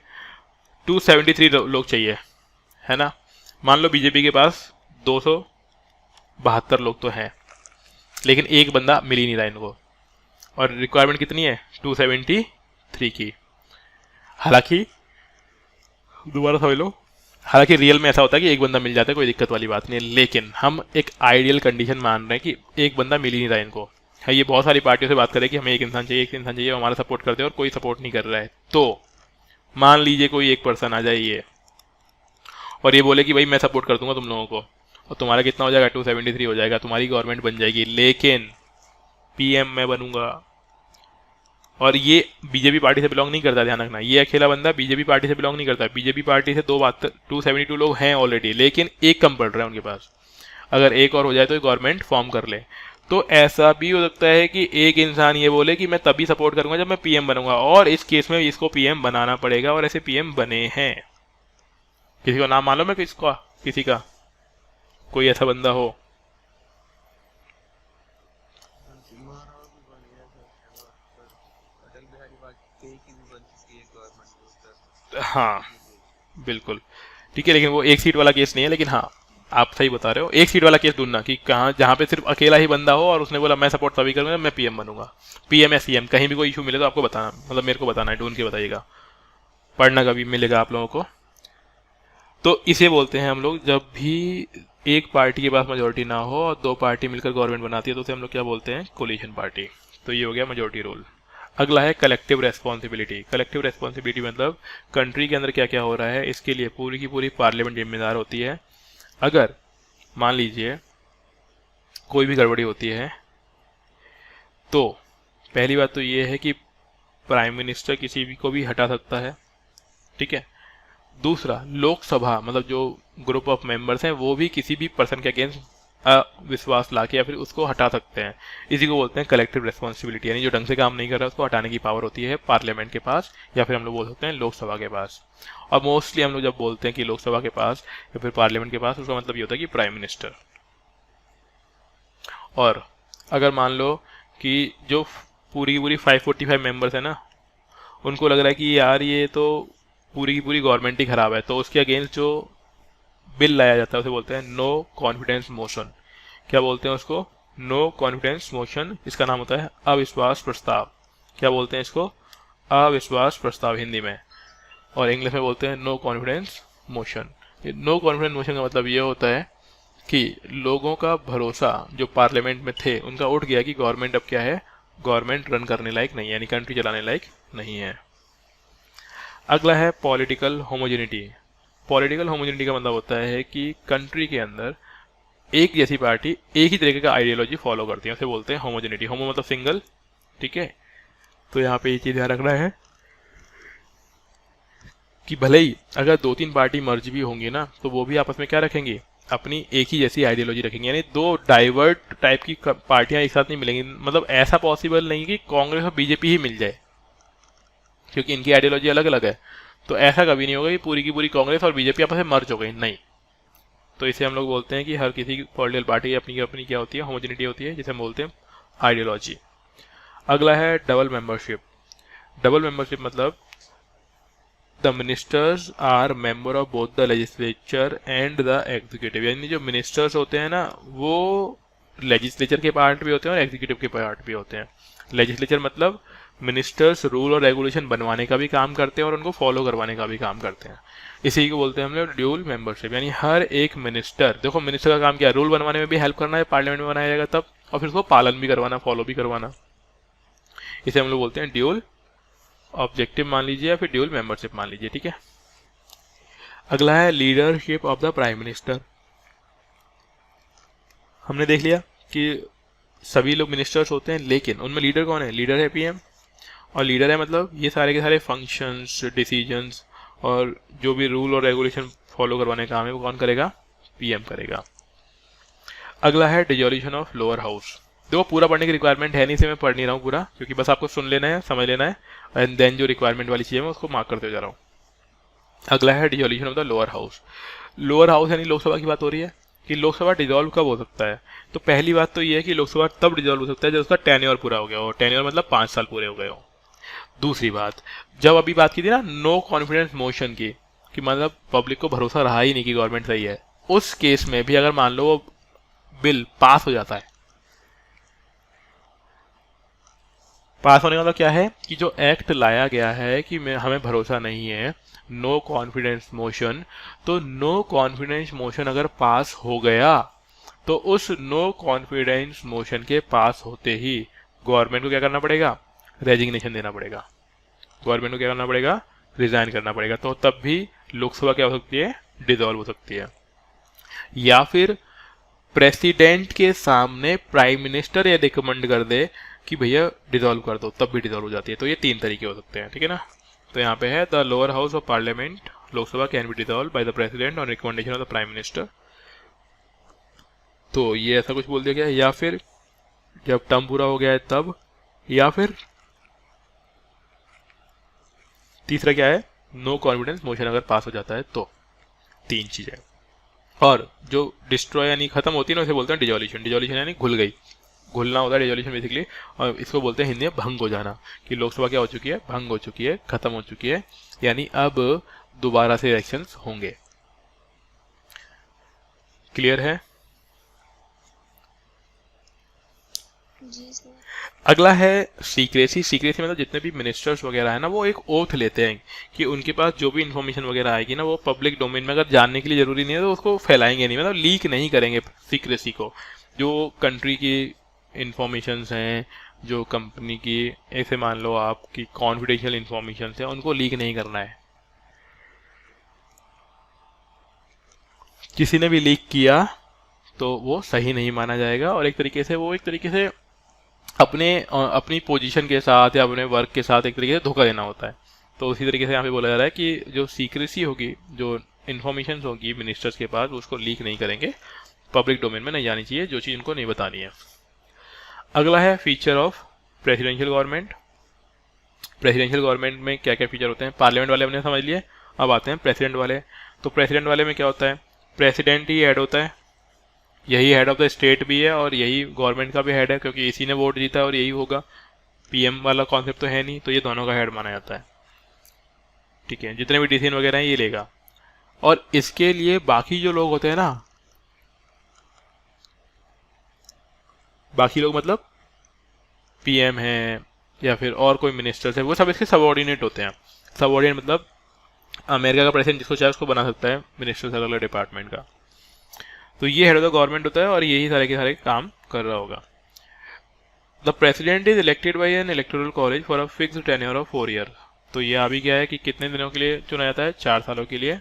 273 लोग चाहिए, है ना। मान लो बीजेपी के पास 272 लोग तो हैं, लेकिन एक बंदा मिल ही नहीं रहा इनको, और रिक्वायरमेंट कितनी है? 273 की। हालांकि दोबारा समझ लो, हालांकि रियल में ऐसा होता है कि एक बंदा मिल जाता है, कोई दिक्कत वाली बात नहीं है, लेकिन हम एक आइडियल कंडीशन मान रहे हैं कि एक बंदा मिल ही नहीं रहा इनको। है, ये बहुत सारी पार्टियों से बात करें कि हमें एक इंसान चाहिए, एक इंसान चाहिए, हमारा सपोर्ट करते हैं और कोई सपोर्ट नहीं कर रहा है। तो मान लीजिए कोई एक पर्सन आ जाए ये और ये बोले कि भाई मैं सपोर्ट कर दूंगा तुम लोगों को, और तुम्हारा कितना हो जाएगा? 273 हो जाएगा, तुम्हारी गवर्नमेंट बन जाएगी, लेकिन पीएम मैं बनूंगा। और ये बीजेपी पार्टी से बिलोंग नहीं करता, ध्यान रखना, ये अकेला बंदा बीजेपी पार्टी से बिलोंग नहीं करता। बीजेपी पार्टी से 272 लोग हैं ऑलरेडी, लेकिन एक कम पड़ रहा है उनके पास। अगर एक और हो जाए तो गवर्नमेंट फॉर्म कर ले। तो ऐसा भी हो सकता है कि एक इंसान ये बोले कि मैं तभी सपोर्ट करूंगा जब मैं पीएम बनूंगा, और इस केस में इसको पीएम बनाना पड़ेगा, और ऐसे पीएम बने हैं। किसी को नाम मालूम है किसका? किसी का कोई ऐसा बंदा हो? हाँ बिल्कुल, ठीक है, लेकिन वो एक सीट वाला केस नहीं है। लेकिन हाँ, आप सही बता रहे हो, एक सीट वाला केस ढूंढना कि कहाँ, जहाँ पे सिर्फ अकेला ही बंदा हो और उसने बोला मैं सपोर्ट तभी करूंगा मैं पीएम बनूंगा। पीएम या सीएम कहीं भी कोई इशू मिले तो आपको बताना, मतलब मेरे को बताना है, ढूंढ के बताइएगा, पढ़ना कभी मिलेगा आप लोगों को। तो इसे बोलते हैं हम लोग, जब भी एक पार्टी के पास मेजोरिटी ना हो और दो पार्टी मिलकर गवर्नमेंट बनाती है तो उसे हम लोग क्या बोलते हैं? Coalition party. तो ये हो गया मेजोरिटी रूल। अगला है कलेक्टिव रेस्पॉन्सिबिलिटी। कलेक्टिव रेस्पॉन्सिबिलिटी मतलब कंट्री के अंदर क्या क्या हो रहा है इसके लिए पूरी की पूरी पार्लियामेंट जिम्मेदार होती है। अगर मान लीजिए कोई भी गड़बड़ी होती है तो पहली बात तो ये है कि प्राइम मिनिस्टर किसी भी को भी हटा सकता है, ठीक है। दूसरा, लोकसभा मतलब जो ग्रुप ऑफ मेंबर्स हैं वो भी किसी भी पर्सन के अगेंस्ट अविश्वास लाके या फिर उसको हटा सकते हैं। इसी को बोलते हैं कलेक्टिव रेस्पॉन्सिबिलिटी, यानी जो ढंग से काम नहीं कर रहा है उसको हटाने की पावर होती है पार्लियामेंट के पास, या फिर हम लोग बोल सकते हैं लोकसभा के पास। और मोस्टली हम लोग जब बोलते हैं कि लोकसभा के पास या फिर पार्लियामेंट के पास, उसका मतलब ये होता है कि प्राइम मिनिस्टर। और अगर मान लो कि जो पूरी की पूरी 545 मेंबर्स है ना, उनको लग रहा है कि यार ये तो पूरी की पूरी गवर्नमेंट ही खराब है, तो उसके अगेंस्ट जो बिल लाया जाता है उसे बोलते हैं नो कॉन्फिडेंस मोशन। क्या बोलते हैं उसको? No confidence motion. इसका नाम होता है अविश्वास प्रस्ताव। क्या बोलते हैं इसको? अविश्वास प्रस्ताव हिंदी में, और इंग्लिश में बोलते हैं no confidence motion. No confidence motion का मतलब ये होता है कि लोगों का भरोसा जो पार्लियामेंट में थे उनका उठ गया कि गवर्नमेंट अब क्या है, गवर्नमेंट रन करने लायक नहीं है, यानी कंट्री चलाने लायक नहीं है। अगला है पॉलिटिकल होमोजेनिटी। पॉलिटिकल होमोजेनिटी का मतलब होता है कि कंट्री के अंदर एक जैसी पार्टी एक ही तरीके का आइडियोलॉजी फॉलो करती है, उसे बोलते हैं होमोजेनिटी। होमो मतलब सिंगल, ठीक है। तो यहाँ पे ये चीज ध्यान रखना है कि भले ही अगर 2-3 पार्टी मर्ज भी होंगी ना, तो वो भी आपस में क्या रखेंगी, अपनी एक ही जैसी आइडियोलॉजी रखेंगे, यानी दो डाइवर्ट टाइप की पार्टियां एक साथ नहीं मिलेंगी। मतलब ऐसा पॉसिबल नहीं कि कांग्रेस और बीजेपी ही मिल जाए, क्योंकि इनकी आइडियोलॉजी अलग अलग है। तो ऐसा कभी नहीं होगा कि पूरी की पूरी कांग्रेस और बीजेपी आपस में मर्ज हो गई, नहीं। तो इसे हम लोग बोलते हैं कि हर किसी की पॉलिटिकल पार्टी की अपनी अपनी क्या होती है, होमोजेनिटी होती है, जिसे हम बोलते हैं आइडियोलॉजी। अगला है डबल मेंबरशिप। डबल मेंबरशिप मतलब the ministers are member of both the legislature and the executive, यानी जो मिनिस्टर्स होते हैं ना, वो लेजिस्लेचर के पार्ट भी होते हैं और एग्जीक्यूटिव के पार्ट भी होते हैं। लेजिस्लेचर मतलब मिनिस्टर्स रूल और रेगुलेशन बनवाने का भी काम करते हैं और उनको फॉलो करवाने का भी काम करते हैं। इसी को बोलते हैं हम लोग ड्यूल मेंबरशिप, यानी हर एक मिनिस्टर, देखो मिनिस्टर का काम क्या है, रूल बनवाने में भी हेल्प करना है, पार्लियामेंट में बनाया जाएगा तब, और फिर उसको पालन भी करवाना, फॉलो भी करवाना। इसे हम लोग बोलते हैं ड्यूल ऑब्जेक्टिव मान लीजिए या फिर ड्यूल मेंबरशिप मान लीजिए, ठीक है। अगला है leadership of the prime minister. हमने देख लिया कि सभी लोग मिनिस्टर्स होते हैं, लेकिन उनमें लीडर कौन है, लीडर है पीएम। और लीडर है मतलब ये सारे के सारे फंक्शंस, डिसीजंस और जो भी रूल और रेगुलेशन फॉलो करवाने का काम है वो कौन करेगा, पीएम करेगा। अगला है डिसोल्यूशन ऑफ लोअर हाउस। देखो पूरा पढ़ने की रिक्वायरमेंट है नहीं, इसे मैं पढ़ नहीं रहा हूँ पूरा, क्योंकि बस आपको सुन लेना है, समझ लेना है, एंड देन जो रिक्वायरमेंट वाली चीज़ है मैं उसको मार्क करते जा रहा हूँ। अगला है dissolution of the lower house. Lower house यानी लोकसभा की बात हो रही है कि लोकसभा डिसॉल्व कब हो सकता है। तो पहली बात तो ये है कि लोकसभा तब डिसॉल्व हो सकता है जब उसका टेन्योर पूरा हो गया हो, टेन्योर मतलब 5 साल पूरे हो गए हो। दूसरी बात, जब अभी बात की थी ना नो कॉन्फिडेंस मोशन की, कि मतलब पब्लिक को भरोसा रहा ही नहीं कि गवर्नमेंट सही है, उस केस में भी अगर मान लो वो बिल पास हो जाता है, पास होने का मतलब क्या है कि जो एक्ट लाया गया है कि हमें भरोसा नहीं है, नो कॉन्फिडेंस मोशन, तो नो कॉन्फिडेंस मोशन अगर पास हो गया तो उस नो कॉन्फिडेंस मोशन के पास होते ही गवर्नमेंट को क्या करना पड़ेगा, रेजिग्नेशन देना पड़ेगा। गवर्नमेंट को क्या करना पड़ेगा, रिजाइन करना पड़ेगा। तो तब भी लोकसभा क्या हो सकती है, डिसॉल्व हो सकती है। या फिर प्रेसिडेंट के सामने प्राइम मिनिस्टर ये रिकमेंड कर दे कि भैया डिसॉल्व कर दो, तब भी डिसॉल्व हो जाती है। तो ये 3 तरीके हो सकते हैं, ठीक है ना। तो यहाँ पे है the lower house of parliament Lok Sabha can be dissolve by the president on recommendation of the prime minister. तो ये ऐसा कुछ बोल दिया गया है, या फिर जब टर्म पूरा हो गया है तब, या फिर तीसरा क्या है, नो कॉन्फिडेंस मोशन अगर पास हो जाता है तो। 3 चीजें। और जो डिस्ट्रॉय यानी खत्म होती है ना, उसे बोलते हैं डिजोल्यूशन। डिजोल्यूशन यानी घुल गई, घुलना होता है डिजोल्यूशन बेसिकली, और इसको बोलते हैं हिंदी में भंग हो जाना, कि लोकसभा क्या हो चुकी है, भंग हो चुकी है, खत्म हो चुकी है, यानी अब दोबारा से इलेक्शंस होंगे। क्लियर है। जी सर। अगला है सीक्रेसी। सीक्रेसी मतलब जितने भी मिनिस्टर्स वगैरह है ना, वो एक ओथ लेते हैं कि उनके पास जो भी इन्फॉर्मेशन वगैरह आएगी ना, वो पब्लिक डोमेन में अगर जानने के लिए जरूरी नहीं है तो उसको फैलाएंगे नहीं, मतलब लीक नहीं करेंगे सीक्रेसी को। जो कंट्री की इंफॉर्मेशंस हैं, जो कंपनी की, ऐसे मान लो आपकी कॉन्फिडेंशियल इंफॉर्मेशन है, उनको लीक नहीं करना है। किसी ने भी लीक किया तो वो सही नहीं माना जाएगा, और एक तरीके से अपनी पोजीशन के साथ या अपने वर्क के साथ एक तरीके से धोखा देना होता है। तो उसी तरीके से यहाँ पे बोला जा रहा है कि जो सीक्रेसी होगी, जो इन्फॉर्मेशन होगी मिनिस्टर्स के पास, उसको लीक नहीं करेंगे, पब्लिक डोमेन में नहीं जानी चाहिए जो चीज़ उनको नहीं बतानी है। अगला है feature of presidential government. Presidential government में क्या क्या फीचर होते हैं, पार्लियामेंट वाले हमने समझ लिए, अब आते हैं प्रेसिडेंट वाले। तो प्रेसिडेंट वाले में क्या होता है, प्रेसिडेंट ही हेड होता है, यही हेड ऑफ द स्टेट भी है और यही गवर्नमेंट का भी हेड है, क्योंकि इसी ने वोट जीता है और यही होगा। पीएम वाला कॉन्सेप्ट तो है नहीं, तो ये दोनों का हेड माना जाता है, ठीक है। जितने भी डिसीजन वगैरह हैं ये लेगा, और इसके लिए बाकी जो लोग होते हैं ना, बाकी लोग मतलब पीएम है या फिर और कोई मिनिस्टर्स है, वो सब इसके सबऑर्डिनेट होते हैं। सबऑर्डिनेट मतलब अमेरिका का प्रेसिडेंट जिसको चाहे उसको बना सकता है मिनिस्टर्स अलग अलग डिपार्टमेंट का। तो ये हेड ऑफ द गवर्नमेंट होता है और यही सारे के सारे काम कर रहा होगा। The president is elected by N electoral college for a fixed tenure of 4 year. तो ये अभी क्या है कि कितने दिनों के लिए चुना जाता है, 4 सालों के लिए।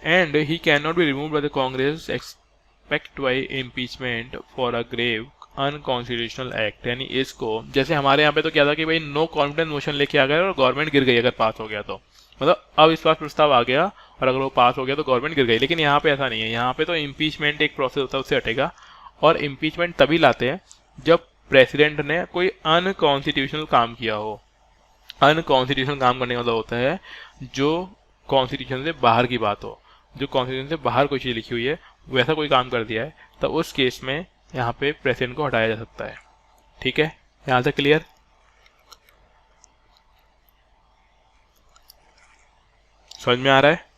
And he can not be remove by the Congress expect by impeachment for a grave unconstitutional act. यानी इसको, जैसे हमारे यहाँ पे तो क्या था कि भाई नो कॉन्फिडेंस मोशन लेके आ गए और गवर्नमेंट गिर गई अगर पास हो गया तो, मतलब अविश्वास प्रस्ताव आ गया और अगर वो पास हो गया तो गवर्नमेंट गिर गई। लेकिन यहाँ पे ऐसा नहीं है, यहाँ पे तो इम्पीचमेंट एक प्रोसेस होता है, उससे हटेगा। और इम्पीचमेंट तभी लाते हैं जब प्रेसिडेंट ने कोई अनकॉन्स्टिट्यूशनल काम किया हो। अनकॉन्स्टिट्यूशनल काम करने का मतलब होता है जो कॉन्स्टिट्यूशन से बाहर की बात हो, जो कॉन्स्टिट्यूशन से बाहर कोई चीज़ लिखी हुई है, वैसा कोई काम कर दिया है, तो उस केस में यहाँ पे प्रेसिडेंट को हटाया जा सकता है। ठीक है, यहाँ तक क्लियर? समझ में आ रहा है?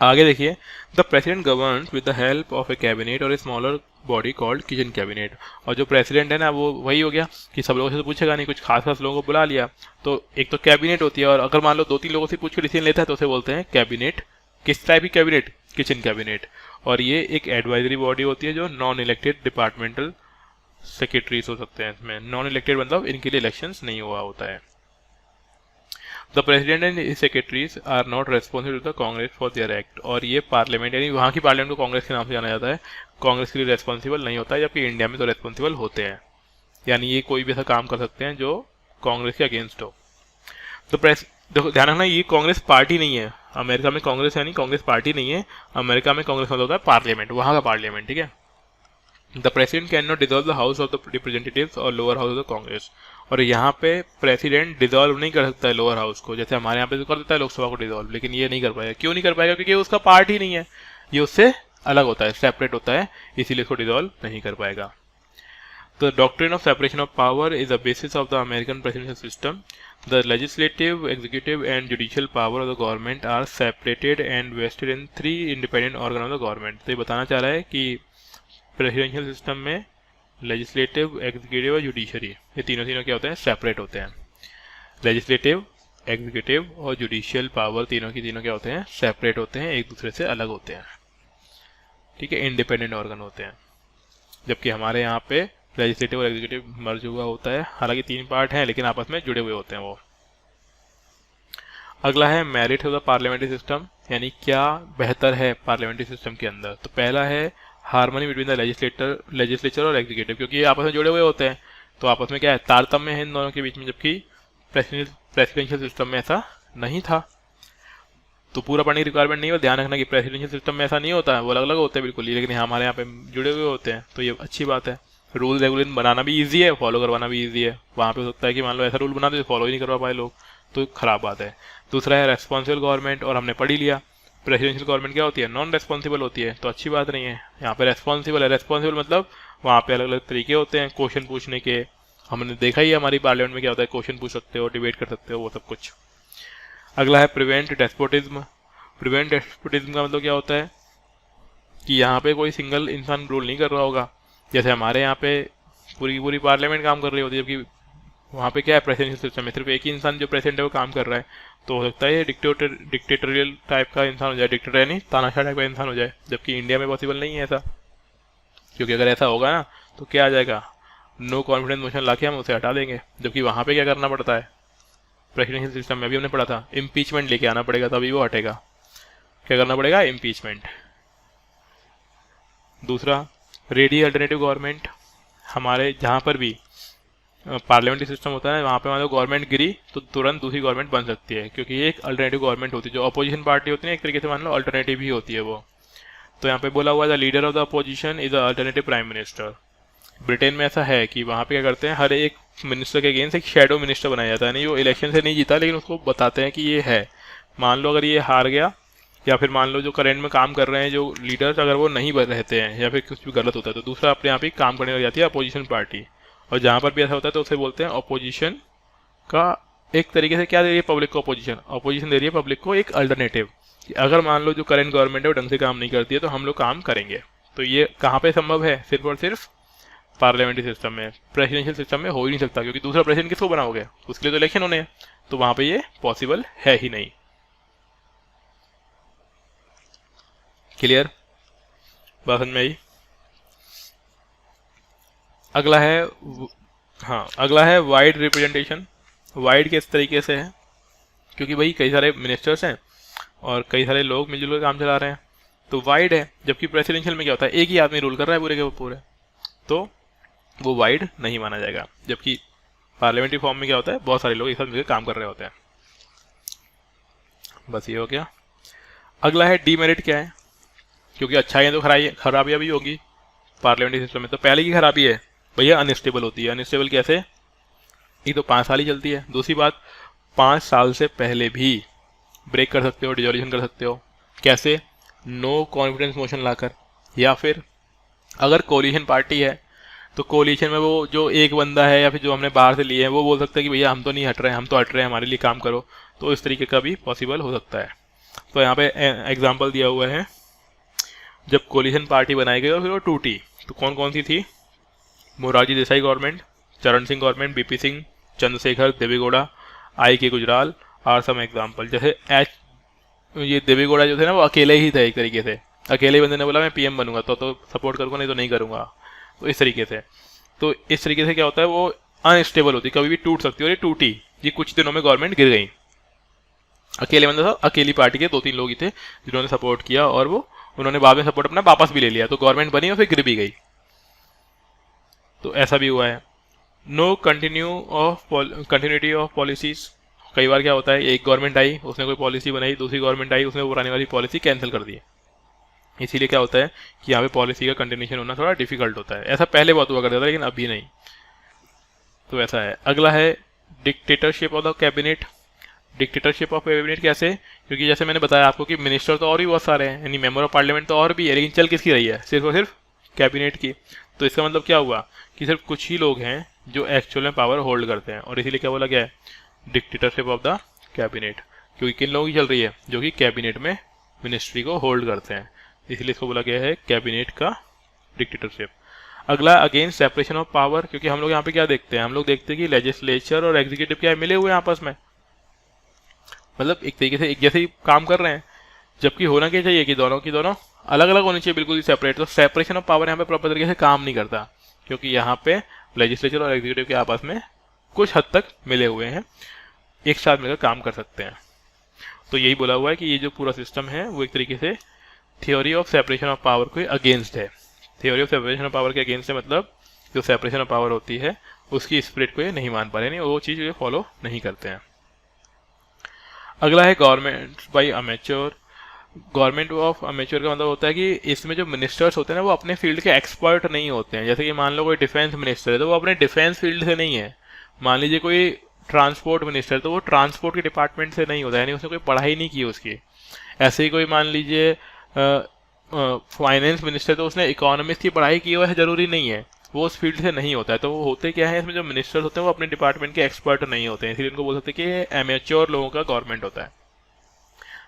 आगे देखिए, the president governs with the help of a cabinet और a smaller body called kitchen cabinet. और जो प्रेसिडेंट है ना, वो वही हो गया कि सब लोगों से तो पूछेगा नहीं, कुछ खास खास लोगों को बुला लिया। तो एक तो कैबिनेट होती है, और अगर मान लो 2-3 लोगों से पूछ कर डिसीजन लेता है तो उसे बोलते हैं कैबिनेट। किस टाइप की कैबिनेट? Kitchen cabinet. और ये एक एडवाइजरी बॉडी होती है जो नॉन इलेक्टेड डिपार्टमेंटल सेक्रेटरीज हो सकते हैं इसमें। नॉन इलेक्टेड मतलब इनके लिए इलेक्शंस नहीं हुआ होता है। The president and his secretaries are not responsible to the Congress for their act. और ये पार्लियामेंट, यानी वहाँ की पार्लियामेंट को कांग्रेस के नाम से जाना जाता है, कांग्रेस के लिए रेस्पॉन्सिबल नहीं होता है, जबकि इंडिया में तो रेस्पॉन्सिबल होते हैं। यानी ये कोई भी ऐसा काम कर सकते हैं जो कांग्रेस के अगेंस्ट हो। तो देखो, ध्यान रखना, ये कांग्रेस पार्टी नहीं है। अमेरिका में कांग्रेस यानी कांग्रेस पार्टी नहीं है। अमेरिका में कांग्रेस मतलब होता है पार्लियामेंट, वहाँ का पार्लियामेंट। ठीक है। The president can not dissolve the house of the representatives और lower house of the Congress. और यहाँ पे प्रेसिडेंट डिजॉल्व नहीं कर सकता है लोअर हाउस को, जैसे हमारे यहाँ पे तो कर देता है लोकसभा को डिजॉल्व, लेकिन ये नहीं कर पाएगा। क्यों नहीं कर पाएगा? क्योंकि उसका पार्ट ही नहीं है, ये उससे अलग होता है, सेपरेट होता है, इसीलिए इसको डिजॉल्व नहीं कर पाएगा। The doctrine of separation of power is the basis of the American presidential system. The legislative, executive, and judicial power of the government are separated and vested in 3 independent organs of the government. तो ये बताना चाह रहा है कि presidential system में legislative, executive और judiciary, ये तीनों क्या होते हैं? सेपरेट होते हैं। लेजिस्लेटिव, एग्जीक्यूटिव और जुडिशियल पावर तीनों क्या होते हैं? सेपरेट होते हैं, एक दूसरे से अलग होते हैं। ठीक है, इंडिपेंडेंट ऑर्गन होते हैं। जबकि हमारे यहाँ पे लेजिस्लेटिव और एग्जीक्यूटिव मर्ज हुआ होता है, हालांकि 3 पार्ट हैं लेकिन आपस में जुड़े हुए होते हैं वो। अगला है merit of the parliamentary system, यानी क्या बेहतर है पार्लियामेंट्री सिस्टम के अंदर। तो पहला है हार्मनी बिटवीन द लेजिस्लेचर और एग्जीक्यूटिव, क्योंकि ये आपस में जुड़े हुए होते हैं, तो आपस में क्या है? तारतम्य है इन दोनों के बीच में, जबकि प्रेसिडेंशियल सिस्टम में ऐसा नहीं था। तो पूरा पढ़ने की रिक्वायरमेंट नहीं है, ध्यान रखना कि प्रेसिडेंशियल सिस्टम में ऐसा नहीं होता है, वो अलग अलग होते हैं बिल्कुल ही, लेकिन हमारे यहाँ पे जुड़े हुए होते हैं, तो ये अच्छी बात है। रूल रेगुलेशन बनाना भी ईजी है, फॉलो करवाना भी ईजी है। वहाँ पे हो सकता है कि मान लो ऐसा रूल बना दे फॉलो ही नहीं करवा पाए लोग, तो खराब बात है। दूसरा है रेस्पॉन्सिबल गवर्नमेंट, और हमने पढ़ ही लिया प्रेसिडेंशियल गवर्नमेंट क्या होती है? नॉन रेस्पॉन्सिबल होती है, तो अच्छी बात नहीं है। यहाँ पे रेस्पॉन्सिबल है, रेस्पॉन्सिबल मतलब वहाँ पे अलग अलग तरीके होते हैं क्वेश्चन पूछने के। हमने देखा ही है हमारी पार्लियामेंट में क्या होता है, क्वेश्चन पूछ सकते हो, डिबेट कर सकते हो, वो सब कुछ। अगला है प्रिवेंट डेस्पोटिज्म। प्रिवेंट डेस्पोटिज्म का मतलब क्या होता है कि यहाँ पे कोई सिंगल इंसान रूल नहीं कर रहा होगा, जैसे हमारे यहाँ पे पूरी पार्लियामेंट काम कर रही होती है, जबकि वहाँ पे क्या है? प्रेसिडेंशियल सिस्टम में सिर्फ एक ही इंसान जो प्रेसिडेंट है वो काम कर रहा है, तो हो सकता है ये डिक्टेटोरियल टाइप का इंसान हो जाए, डिक्टेटर यानी तानाशाह टाइप का इंसान हो जाए, जबकि इंडिया में पॉसिबल नहीं है ऐसा। क्योंकि अगर ऐसा होगा ना तो क्या आ जाएगा? नो कॉन्फिडेंस मोशन लाके हम उसे हटा देंगे। जबकि वहाँ पे क्या करना पड़ता है? प्रेसिडेंशियल सिस्टम में अभी हमने पढ़ा था, इम्पीचमेंट लेके आना पड़ेगा तभी वो हटेगा। क्या करना पड़ेगा? इम्पीचमेंट। दूसरा रेडी अल्टरनेटिव गवर्नमेंट। हमारे जहाँ पर भी पार्लियामेंट्री सिस्टम होता है वहाँ पे मान लो गवर्नमेंट गिरी तो तुरंत दूसरी गवर्नमेंट बन सकती है, क्योंकि ये एक अल्टरनेटिव गवर्नमेंट होती है। जो अपोजिशन पार्टी होती है एक तरीके से मान लो अल्टरनेटिव ही होती है वो। तो यहाँ पे बोला हुआ है the leader of the opposition is the alternative prime minister. Britain में ऐसा है कि वहाँ पे क्या करते हैं, हर एक मिनिस्टर के अगेंस्ट एक शेडो मिनिस्टर बनाया जाता है। नहीं, वो इलेक्शन से नहीं जीता लेकिन उसको बताते हैं कि ये है। मान लो अगर ये हार गया, या फिर मान लो जो करेंट में काम कर रहे हैं जो लीडर्स अगर वो नहीं रहते हैं या फिर कुछ भी गलत होता है, तो दूसरा अपने यहाँ पे काम करने लग जाती है अपोजिशन पार्टी। और जहाँ पर भी ऐसा होता है तो उसे बोलते हैं अपोजिशन का एक तरीके से क्या दे रही है पब्लिक को? अपोजिशन दे रही है पब्लिक को एक अल्टरनेटिव। अगर मान लो जो करेंट गवर्नमेंट है वो ढंग से काम नहीं करती है तो हम लोग काम करेंगे। तो ये कहाँ पे संभव है? सिर्फ और सिर्फ पार्लियामेंट्री सिस्टम में। प्रेसिडेंशियल सिस्टम में हो ही नहीं सकता, क्योंकि दूसरा प्रेसिडेंट किसको बनाओगे? उसके लिए तो इलेक्शन होने हैं, तो वहाँ पे ये पॉसिबल है ही नहीं। क्लियर? बात समझ में आई? अगला है वाइड रिप्रेजेंटेशन। वाइड किस तरीके से है? क्योंकि भाई कई सारे मिनिस्टर्स हैं और कई सारे लोग मिलजुल कर काम चला रहे हैं, तो वाइड है। जबकि प्रेसिडेंशियल में क्या होता है, एक ही आदमी रूल कर रहा है पूरे के पूरे, तो वो वाइड नहीं माना जाएगा। जबकि पार्लियामेंट्री फॉर्म में क्या होता है, बहुत सारे लोग एक साथ मिलकर काम कर रहे होते हैं। बस ये हो गया। अगला है डीमेरिट क्या है, क्योंकि अच्छाइयाँ तो खराबियाँ भी होगी पार्लियामेंट्री सिस्टम में। तो पहले की खराबी है भैया अनस्टेबल होती है। अनस्टेबल कैसे, एक तो 5 साल ही चलती है, दूसरी बात 5 साल से पहले भी ब्रेक कर सकते हो, डिजोल्यूशन कर सकते हो। कैसे, नो कॉन्फिडेंस मोशन लाकर, या फिर अगर कोलिशन पार्टी है तो कोलिशन में वो जो एक बंदा है या फिर जो हमने बाहर से लिए हैं वो बोल सकता है कि भैया हम तो नहीं हट रहे हैं, हम तो हट रहे हैं, हमारे लिए काम करो। तो इस तरीके का भी पॉसिबल हो सकता है। तो यहाँ पे एग्जाम्पल दिया हुआ है, जब कोलिशन पार्टी बनाई गई और फिर वो टूटी, तो कौन कौन सी थी, मोरारजी देसाई गवर्नमेंट, चरण सिंह गवर्नमेंट, बीपी सिंह, चंद्रशेखर, देवेगौड़ा, आई के गुजराल आर सम एग्जाम्पल। जैसे ये देवेगौड़ा जो थे ना वो अकेले ही थे, एक तरीके से अकेले ही बंदे ने बोला मैं पीएम बनूंगा तो सपोर्ट करूंगा, नहीं तो नहीं करूंगा। तो इस तरीके से, तो इस तरीके से क्या होता है, वो अनस्टेबल होती, कभी भी टूट सकती है। और ये टूटी, ये कुछ दिनों में गवर्नमेंट गिर गई। अकेले बंदा था, अकेली पार्टी के 2-3 लोग ही थे जिन्होंने सपोर्ट किया और वो उन्होंने बाद में सपोर्ट अपना वापस भी ले लिया, तो गवर्नमेंट बनी और फिर गिर भी गई। तो ऐसा भी हुआ है। नो कंटिन्यूटी ऑफ पॉलिसीज, कई बार क्या होता है, एक गवर्नमेंट आई, उसने कोई पॉलिसी बनाई, दूसरी गवर्नमेंट आई, उसने पुरानी वाली पॉलिसी कैंसिल कर दी। इसीलिए क्या होता है कि यहाँ पे पॉलिसी का कंटिन्यूशन होना थोड़ा डिफिकल्ट होता है। ऐसा पहले बहुत हुआ करता था लेकिन अभी नहीं। तो ऐसा है। अगला है dictatorship of the cabinet. Dictatorship of cabinet कैसे, क्योंकि जैसे मैंने बताया आपको कि मिनिस्टर तो और भी बहुत सारे हैं, यानी मेंबर ऑफ पार्लियामेंट तो और भी है, लेकिन चल किसकी रही है, सिर्फ और सिर्फ कैबिनेट की। तो इसका मतलब क्या हुआ कि सिर्फ कुछ ही लोग हैं जो एक्चुअल में पावर होल्ड करते हैं, और इसीलिए क्या बोला गया है, डिक्टेटरशिप ऑफ द कैबिनेट। क्योंकि किन लोगों की चल रही है, जो कि कैबिनेट में मिनिस्ट्री को होल्ड करते हैं, इसलिए इसको बोला गया है कैबिनेट का डिक्टेटरशिप। अगला अगेंस्ट सेपरेशन ऑफ पावर, क्योंकि हम लोग यहाँ पे क्या देखते हैं, हम लोग देखते हैं कि लेजिस्लेचर और एग्जीक्यूटिव क्या है, मिले हुए हैं आपस में, मतलब एक तरीके से एक जैसे ही काम कर रहे हैं। जबकि होना क्या चाहिए कि दोनों की दोनों अलग अलग होनी चाहिए, बिल्कुल ही सेपरेट। तो सेपरेशन ऑफ पावर यहाँ पे प्रॉपर तरीके से काम नहीं करता, क्योंकि यहाँ पे लेजिस्लेचर और एग्जीक्यूटिव के आपस में कुछ हद तक मिले हुए हैं, एक साथ मिलकर काम कर सकते हैं। तो यही बोला हुआ है कि ये जो पूरा सिस्टम है वो एक तरीके से theory of separation of power के अगेंस्ट है। Theory of separation of power के अगेंस्ट है, मतलब जो सेपरेशन ऑफ पावर होती है उसकी स्पिरिट को ये नहीं मान पा रहे, नहीं वो चीज़ ये फॉलो नहीं करते हैं। अगला है government by amateur. Government of amateur का मतलब होता है कि इसमें जो मिनिस्टर्स होते हैं ना वो अपने फील्ड के एक्सपर्ट नहीं होते हैं। जैसे कि मान लो कोई डिफेंस मिनिस्टर है तो वो अपने डिफेंस फील्ड से नहीं है। मान लीजिए कोई ट्रांसपोर्ट मिनिस्टर, तो वो ट्रांसपोर्ट के डिपार्टमेंट से नहीं होता है, यानी उसने कोई पढ़ाई नहीं की उसकी। ऐसे ही कोई मान लीजिए फाइनेंस मिनिस्टर, तो उसने इकोनॉमिक्स की पढ़ाई की हो ऐसा जरूरी नहीं है, वो उस फील्ड से नहीं होता है। तो वो होते क्या है, इसमें जो मिनिस्टर्स होते हैं वो अपने डिपार्टमेंट के एक्सपर्ट नहीं होते हैं, इसलिए उनको बोल सकते हैं कि ये एमेच्योर लोगों का गवर्नमेंट होता है।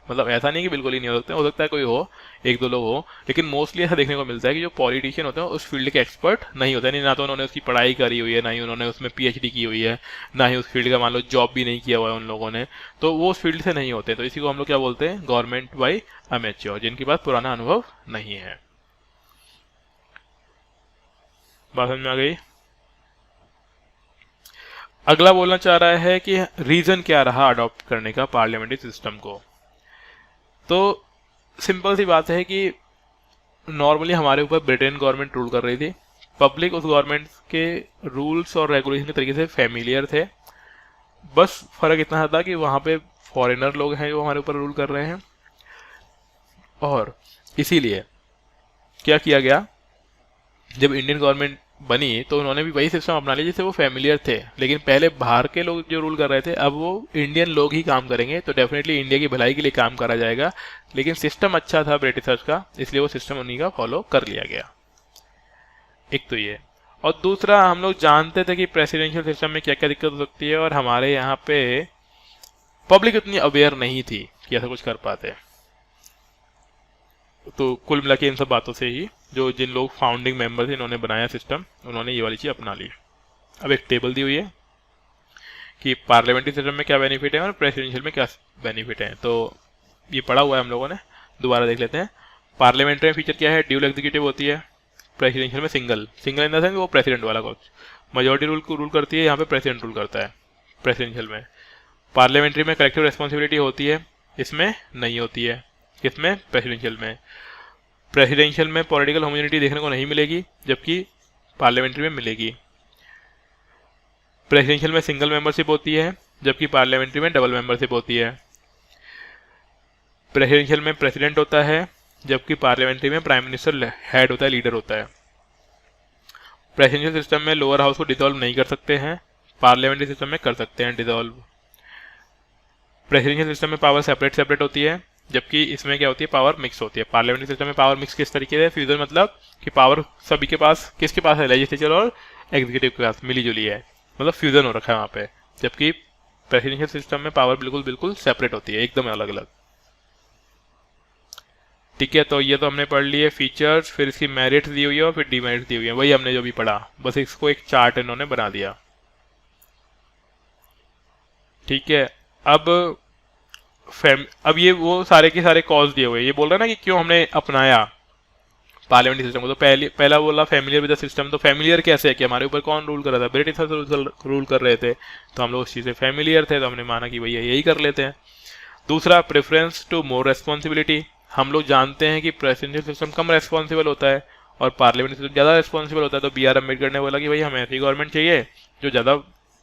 मतलब ऐसा नहीं कि बिल्कुल ही नहीं हो सकता है कोई हो, एक दो लोग हो, लेकिन मोस्टली ऐसा देखने को मिलता है कि जो पॉलिटिशियन होते हैं उस फील्ड के एक्सपर्ट नहीं होते हैं, ना तो उन्होंने उसकी पढ़ाई करी हुई है, ना ही उन्होंने उसमें पीएचडी की हुई है, ना ही उस फील्ड का मान लो जॉब भी नहीं किया हुआ है उन लोगों ने, तो वो उस फील्ड से नहीं होते। तो इसी को हम लोग क्या बोलते हैं, गवर्नमेंट बाई अमेच्योर, जिनके पास पुराना अनुभव नहीं है। बात समझ में आ गई। अगला बोलना चाह रहा है कि रीजन क्या रहा अडॉप्ट करने का पार्लियामेंट्री सिस्टम को। तो सिंपल सी बात है कि नॉर्मली हमारे ऊपर ब्रिटेन गवर्नमेंट रूल कर रही थी, पब्लिक उस गवर्नमेंट के रूल्स और रेगुलेशन के तरीके से फैमिलियर थे। बस फर्क इतना था कि वहाँ पे फॉरेनर लोग हैं जो हमारे ऊपर रूल कर रहे हैं, और इसीलिए क्या किया गया, जब इंडियन गवर्नमेंट बनी तो उन्होंने भी वही सिस्टम अपना लिया जिससे वो फैमिलियर थे। लेकिन पहले बाहर के लोग जो रूल कर रहे थे, अब वो इंडियन लोग ही काम करेंगे, तो डेफिनेटली इंडिया की भलाई के लिए काम करा जाएगा। लेकिन सिस्टम अच्छा था ब्रिटिशर्स का, इसलिए वो सिस्टम उन्हीं का फॉलो कर लिया गया। एक तो ये, और दूसरा हम लोग जानते थे कि प्रेसिडेंशियल सिस्टम में क्या क्या दिक्कत हो सकती है, और हमारे यहाँ पे पब्लिक उतनी अवेयर नहीं थी कि ऐसा कुछ कर पाते। तो कुल मिला के इन सब बातों से ही जो जिन लोग फाउंडिंग मेंबर थे इन्होंने बनाया सिस्टम, उन्होंने ये वाली चीज़ अपना ली। अब एक टेबल दी हुई है कि पार्लियामेंट्री सिस्टम में क्या बेनिफिट है और प्रेसिडेंशियल में क्या बेनिफिट है, तो ये पढ़ा हुआ है हम लोगों ने, दोबारा देख लेते हैं। पार्लियामेंट्री में फीचर क्या है, ड्यूल एग्जीक्यूटिव होती है, प्रेसिडेंशियल में सिंगल इन द सेंस वो प्रेसिडेंट वाला कुछ मेजोरिटी रूल करती है, यहाँ पे प्रेसिडेंट रूल करता है प्रेसिडेंशियल में। पार्लियामेंट्री में कलेक्टिव रिस्पॉन्सिबिलिटी होती है, इसमें नहीं होती है, किसमें, प्रेसिडेंशियल में। प्रेसिडेंशियल में पॉलिटिकल होमोजेनिटी देखने को नहीं मिलेगी, जबकि पार्लियामेंट्री में मिलेगी। प्रेसिडेंशियल में सिंगल मेंबरशिप होती है, जबकि पार्लियामेंट्री में डबल मेंबरशिप होती है। प्रेसिडेंशियल में प्रेसिडेंट होता है, जबकि पार्लियामेंट्री में प्राइम मिनिस्टर हेड होता है, लीडर होता है। प्रेसिडेंशियल सिस्टम में लोअर हाउस को डिसॉल्व नहीं कर सकते हैं, पार्लियामेंट्री सिस्टम में कर सकते हैं डिसॉल्व। प्रेसिडेंशियल सिस्टम में पावर सेपरेट सेपरेट होती है, जबकि इसमें क्या होती है, पावर मिक्स होती है। पार्लियामेंट्री सिस्टम में पावर मिक्स किस तरीके से, फ्यूजन मतलब कि पावर सभी के पास, किसके पास है, लेजिस्लेचर और एग्जीक्यूटिव के पास मिली जुली है, मतलब फ्यूजन हो रखा है वहाँ पे। जबकि प्रेसिडेंशियल सिस्टम में पावर बिल्कुल बिल्कुल सेपरेट होती है, एकदम अलग अलग। ठीक है, तो ये तो हमने पढ़ लिए फीचर्स, फिर इसकी मेरिट्स दी हुई है और फिर डीमेरिट्स दी हुई है, वही हमने जो भी पढ़ा, बस इसको एक चार्ट इन्होंने बना दिया। ठीक है, अब ये वो सारे के सारे कॉज दिए हुए, ये बोल रहा है ना कि क्यों हमने अपनाया पार्लियामेंट्री सिस्टम को। तो पहला बोला फेमिलियर विद द सिस्टम, तो फेमिलियर कैसे है कि हमारे ऊपर कौन रूल कर रहा था, ब्रिटिश रूल कर रहे थे, तो हम लोग उस चीज़ से फेमिलियर थे, तो हमने माना कि भैया यही कर लेते हैं। दूसरा, प्रेफरेंस टू मोर रेस्पॉन्सिबिलिटी, हम लोग जानते हैं कि प्रेसिडेंशियल सिस्टम कम रेस्पॉन्सिबल होता है और पार्लियामेंट्री सिस्टम ज़्यादा रेस्पॉन्सिबल होता है, तो B.R. अम्बेडकर ने बोला कि भाई हमें ऐसी गवर्नमेंट चाहिए जो ज़्यादा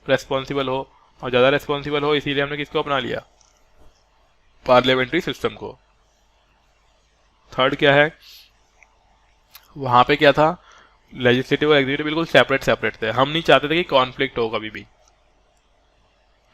रेस्पॉन्सिबल हो, और ज़्यादा रेस्पॉन्सिबल हो इसीलिए हमने किसको अपना लिया, पार्लियामेंट्री सिस्टम को। थर्ड क्या है, वहाँ पे क्या था, लेजिस्लेटिव और एग्जीक्यूटिव बिल्कुल सेपरेट सेपरेट थे, हम नहीं चाहते थे कि कॉन्फ्लिक्ट हो कभी भी।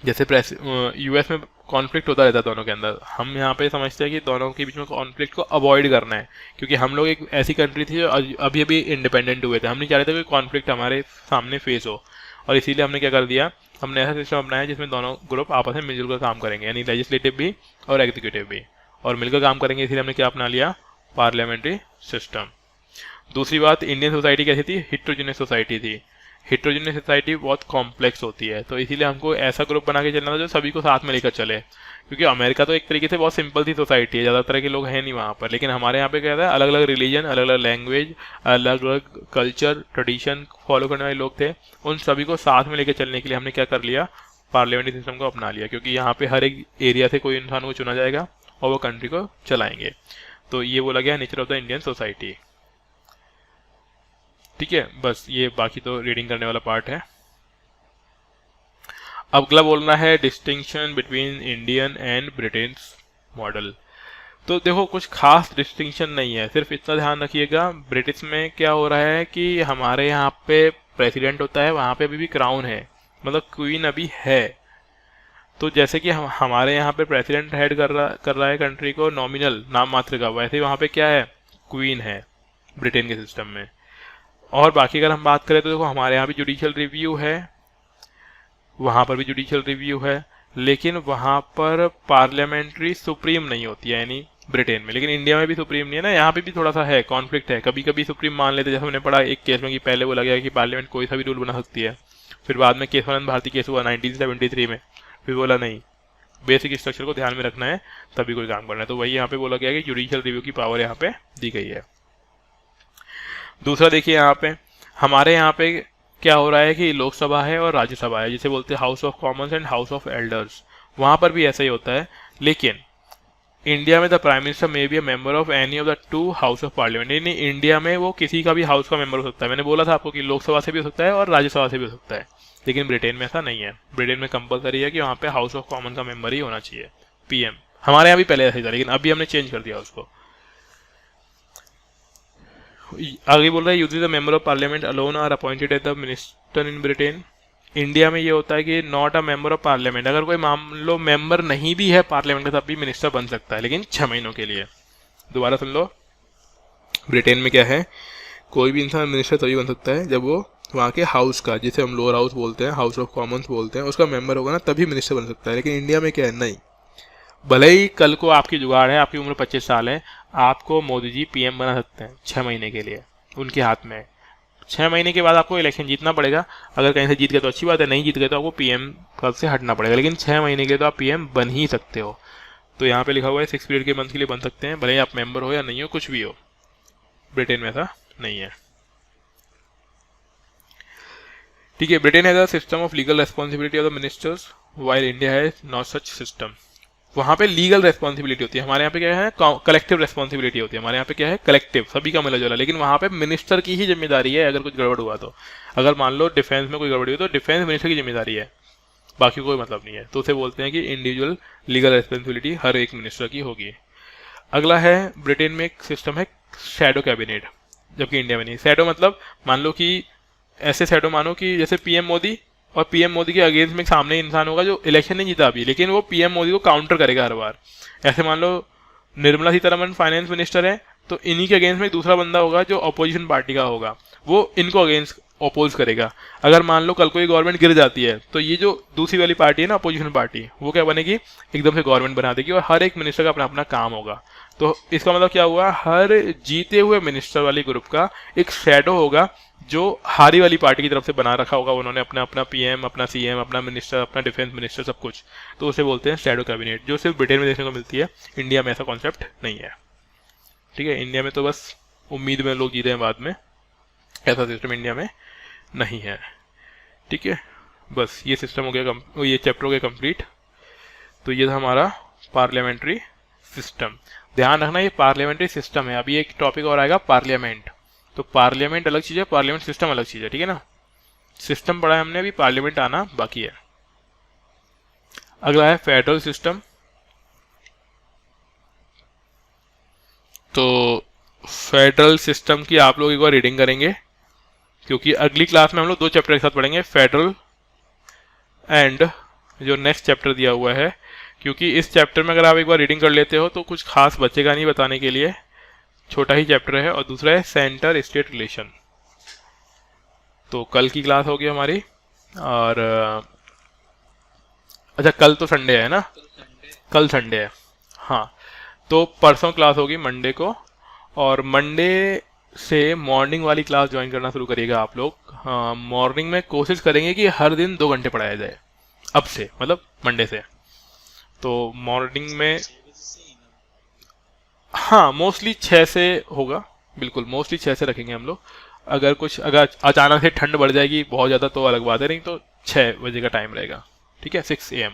जैसे US में कॉन्फ्लिक्ट होता रहता है दोनों के अंदर, हम यहाँ पे समझते हैं कि दोनों के बीच में कॉन्फ्लिक्ट को अवॉइड करना है, क्योंकि हम लोग एक ऐसी कंट्री थी जो अभी अभी इंडिपेंडेंट हुए थे, हम नहीं चाह रहे थे कि कॉन्फ्लिक्ट हमारे सामने फेस हो, और इसीलिए हमने क्या कर दिया, हमने ऐसा सिस्टम अपनाया जिसमें दोनों ग्रुप आपस में मिलजुल कर काम करेंगे, यानी लेजिस्लेटिव भी और एग्जीक्यूटिव भी, और मिलकर काम करेंगे, इसीलिए हमने क्या अपना लिया, पार्लियामेंट्री सिस्टम। दूसरी बात, इंडियन सोसाइटी कैसी थी, हिट्रोजिनियस सोसाइटी थी। हिट्रोजिनियस सोसाइटी बहुत कॉम्प्लेक्स होती है, तो इसीलिए हमको ऐसा ग्रुप बना के चलना था जो सभी को साथ में लेकर चले, क्योंकि अमेरिका तो एक तरीके से बहुत सिंपल सी सोसाइटी है, ज़्यादा तरह के लोग हैं नहीं वहाँ पर, लेकिन हमारे यहाँ पे क्या है, अलग अलग रिलीजन, अलग अलग लैंग्वेज, अलग अलग कल्चर ट्रेडिशन फॉलो करने वाले लोग थे, उन सभी को साथ में लेकर चलने के लिए हमने क्या कर लिया, पार्लियामेंट्री सिस्टम को अपना लिया, क्योंकि यहाँ पे हर एक एरिया से कोई इंसान को चुना जाएगा और वो कंट्री को चलाएंगे। तो ये बोला गया nature of the Indian society. ठीक है, बस ये बाकी तो रीडिंग करने वाला पार्ट है। अब अगला बोलना है distinction between Indian and Britain model. तो देखो कुछ खास डिस्टिंक्शन नहीं है, सिर्फ इतना ध्यान रखिएगा, ब्रिटिश में क्या हो रहा है कि हमारे यहाँ पे प्रेसिडेंट होता है, वहाँ पे अभी भी क्राउन है, मतलब क्वीन अभी है। तो जैसे कि हमारे यहाँ पे प्रेसिडेंट हेड कर रहा है कंट्री को, नॉमिनल नाम मात्र का, वैसे ही वहाँ पे क्या है, क्वीन है ब्रिटेन के सिस्टम में। और बाकी अगर हम बात करें तो देखो हमारे यहाँ भी जुडिशियल रिव्यू है, वहाँ पर भी जुडिशियल रिव्यू है, लेकिन वहाँ पर पार्लियामेंट्री सुप्रीम नहीं होती है, यानी ब्रिटेन में। लेकिन इंडिया में भी सुप्रीम नहीं है ना, यहाँ पे भी थोड़ा सा है, कॉन्फ्लिक्ट है, कभी कभी सुप्रीम मान लेते, जैसे हमने पढ़ा एक केस में कि पहले बोला गया कि पार्लियामेंट कोई सा भी रूल बना सकती है, फिर बाद में केशवानंद भारती केस हुआ 1973 में, फिर बोला नहीं, बेसिक स्ट्रक्चर को ध्यान में रखना है तभी कोई काम करना है, तो वही यहाँ पे बोला गया कि जुडिशियल रिव्यू की पावर यहाँ पे दी गई है। दूसरा देखिए यहाँ पे हमारे यहाँ पे क्या हो रहा है कि लोकसभा है और राज्यसभा है, जिसे बोलते हैं house of Commons and house of elders, वहाँ पर भी ऐसा ही होता है। लेकिन इंडिया में the prime minister may be a member of any of the two house of parliament, यानी इंडिया में वो किसी का भी हाउस का मेंबर हो सकता है। मैंने बोला था आपको कि लोकसभा से भी हो सकता है और राज्यसभा से भी हो सकता है, लेकिन ब्रिटेन में ऐसा नहीं है। ब्रिटेन में कंपलसरी है कि वहाँ पे हाउस ऑफ कॉमन का मेंबर ही होना चाहिए, PM। हमारे यहाँ भी पहले ऐसा ही था, लेकिन अभी हमने चेंज कर दिया उसको। आगे बोल रहा है usually the member of parliament alone are appointed as the minister in Britain. India में ये होता है कि not a member of parliament, अगर कोई मान लो मेंबर नहीं भी है पार्लियामेंट का तब भी मिनिस्टर बन सकता है, लेकिन 6 महीनों के लिए। दोबारा सुन लो, ब्रिटेन में क्या है, कोई भी इंसान मिनिस्टर तभी बन सकता है जब वो वहाँ के हाउस का, जिसे हम लोअर हाउस बोलते हैं, हाउस ऑफ कॉमन्स बोलते हैं, उसका मेंबर होगा ना, तभी मिनिस्टर बन सकता है। लेकिन इंडिया में क्या है, नहीं, भले ही कल को आपकी जुगाड़ है, आपकी उम्र 25 साल है, आपको मोदी जी PM बना सकते हैं 6 महीने के लिए, उनके हाथ में। 6 महीने के बाद आपको इलेक्शन जीतना पड़ेगा, अगर कहीं से जीत गए तो अच्छी बात है, नहीं जीत गए तो आपको PM पद से हटना पड़ेगा, लेकिन 6 महीने के लिए तो आप PM बन ही सकते हो। तो यहाँ पे लिखा हुआ है 6 पीरियड के मंथ के लिए बन सकते हैं, भले ही आप मेंबर हो या नहीं हो, कुछ भी हो। ब्रिटेन में ऐसा नहीं है। ठीक है, Britain has a system of legal responsibility of the ministers while India has not such system. वहाँ पे लीगल रेस्पॉन्सिबिलिटी होती है, हमारे यहाँ पे क्या है, कलेक्टिव रेस्पॉन्सिबिलिटी होती है। हमारे यहाँ पे क्या है, कलेक्टिव, सभी का मिला जुला, लेकिन वहाँ पे मिनिस्टर की ही जिम्मेदारी है अगर कुछ गड़बड़ हुआ तो। अगर मान लो डिफेंस में कोई गड़बड़ी हुई तो डिफेंस मिनिस्टर की जिम्मेदारी है, बाकी कोई मतलब नहीं है। तो उसे बोलते हैं कि इंडिविजुअल लीगल रेस्पॉन्सिबिलिटी हर एक मिनिस्टर की होगी। अगला है ब्रिटेन में एक सिस्टम है शैडो कैबिनेट, जबकि इंडिया में नहीं। शैडो मतलब मान लो कि ऐसे शैडो मानो कि जैसे पीएम मोदी, और पीएम मोदी के अगेंस्ट में एक सामने इंसान होगा जो इलेक्शन नहीं जीता अभी, लेकिन वो पीएम मोदी को काउंटर करेगा हर बार। ऐसे मान लो निर्मला सीतारमण फाइनेंस मिनिस्टर है, तो इन्हीं के अगेंस्ट में एक दूसरा बंदा होगा जो अपोजिशन पार्टी का होगा, वो इनको अगेंस्ट अपोज करेगा। अगर मान लो कल कोई गवर्नमेंट गिर जाती है तो ये जो दूसरी वाली पार्टी है ना, अपोजिशन पार्टी, वो क्या बनेगी, एकदम से गवर्नमेंट बना देगी और हर एक मिनिस्टर का अपना अपना काम होगा। तो इसका मतलब क्या हुआ, हर जीते हुए मिनिस्टर वाली ग्रुप का एक शैडो होगा जो हारी वाली पार्टी की तरफ से बना रखा होगा उन्होंने, अपना अपना पीएम, अपना सीएम, अपना मिनिस्टर, अपना डिफेंस मिनिस्टर, सब कुछ। तो उसे बोलते हैं शैडो कैबिनेट, जो सिर्फ ब्रिटेन में देखने को मिलती है। इंडिया में ऐसा कॉन्सेप्ट नहीं है, ठीक है। इंडिया में तो बस उम्मीद में लोग जीते हैं बाद में, ऐसा सिस्टम इंडिया में नहीं है, ठीक है। बस ये सिस्टम हो गया, ये चैप्टर हो गया कंप्लीट। तो ये था हमारा पार्लियामेंट्री सिस्टम। ध्यान रखना ये पार्लियामेंट्री सिस्टम है। अभी एक टॉपिक और आएगा, पार्लियामेंट। तो पार्लियामेंट अलग चीज़ है, पार्लियामेंट सिस्टम अलग चीज़ है, ठीक है ना। सिस्टम पढ़ा है हमने, अभी पार्लियामेंट आना बाकी है। अगला है फेडरल सिस्टम। तो फेडरल सिस्टम की आप लोग एक बार रीडिंग करेंगे, क्योंकि अगली क्लास में हम लोग 2 चैप्टर के साथ पढ़ेंगे, फेडरल एंड जो नेक्स्ट चैप्टर दिया हुआ है। क्योंकि इस चैप्टर में अगर आप एक बार रीडिंग कर लेते हो तो कुछ खास बचेगा नहीं बताने के लिए, छोटा ही चैप्टर है। और दूसरा है सेंटर स्टेट रिलेशन। तो कल की क्लास होगी हमारी, और अच्छा कल तो संडे है ना, कल संडे है, हाँ। तो परसों क्लास होगी मंडे को, और मंडे से मॉर्निंग वाली क्लास ज्वाइन करना शुरू करिएगा आप लोग। हाँ, मॉर्निंग में कोशिश करेंगे कि हर दिन 2 घंटे पढ़ाया जाए अब से, मतलब मंडे से। तो मॉर्निंग में हाँ मोस्टली 6 से होगा, बिल्कुल मोस्टली 6 से रखेंगे हम लोग। अगर अचानक से ठंड बढ़ जाएगी बहुत ज़्यादा तो अलग बात है, नहीं तो 6 बजे का टाइम रहेगा, ठीक है, 6 AM।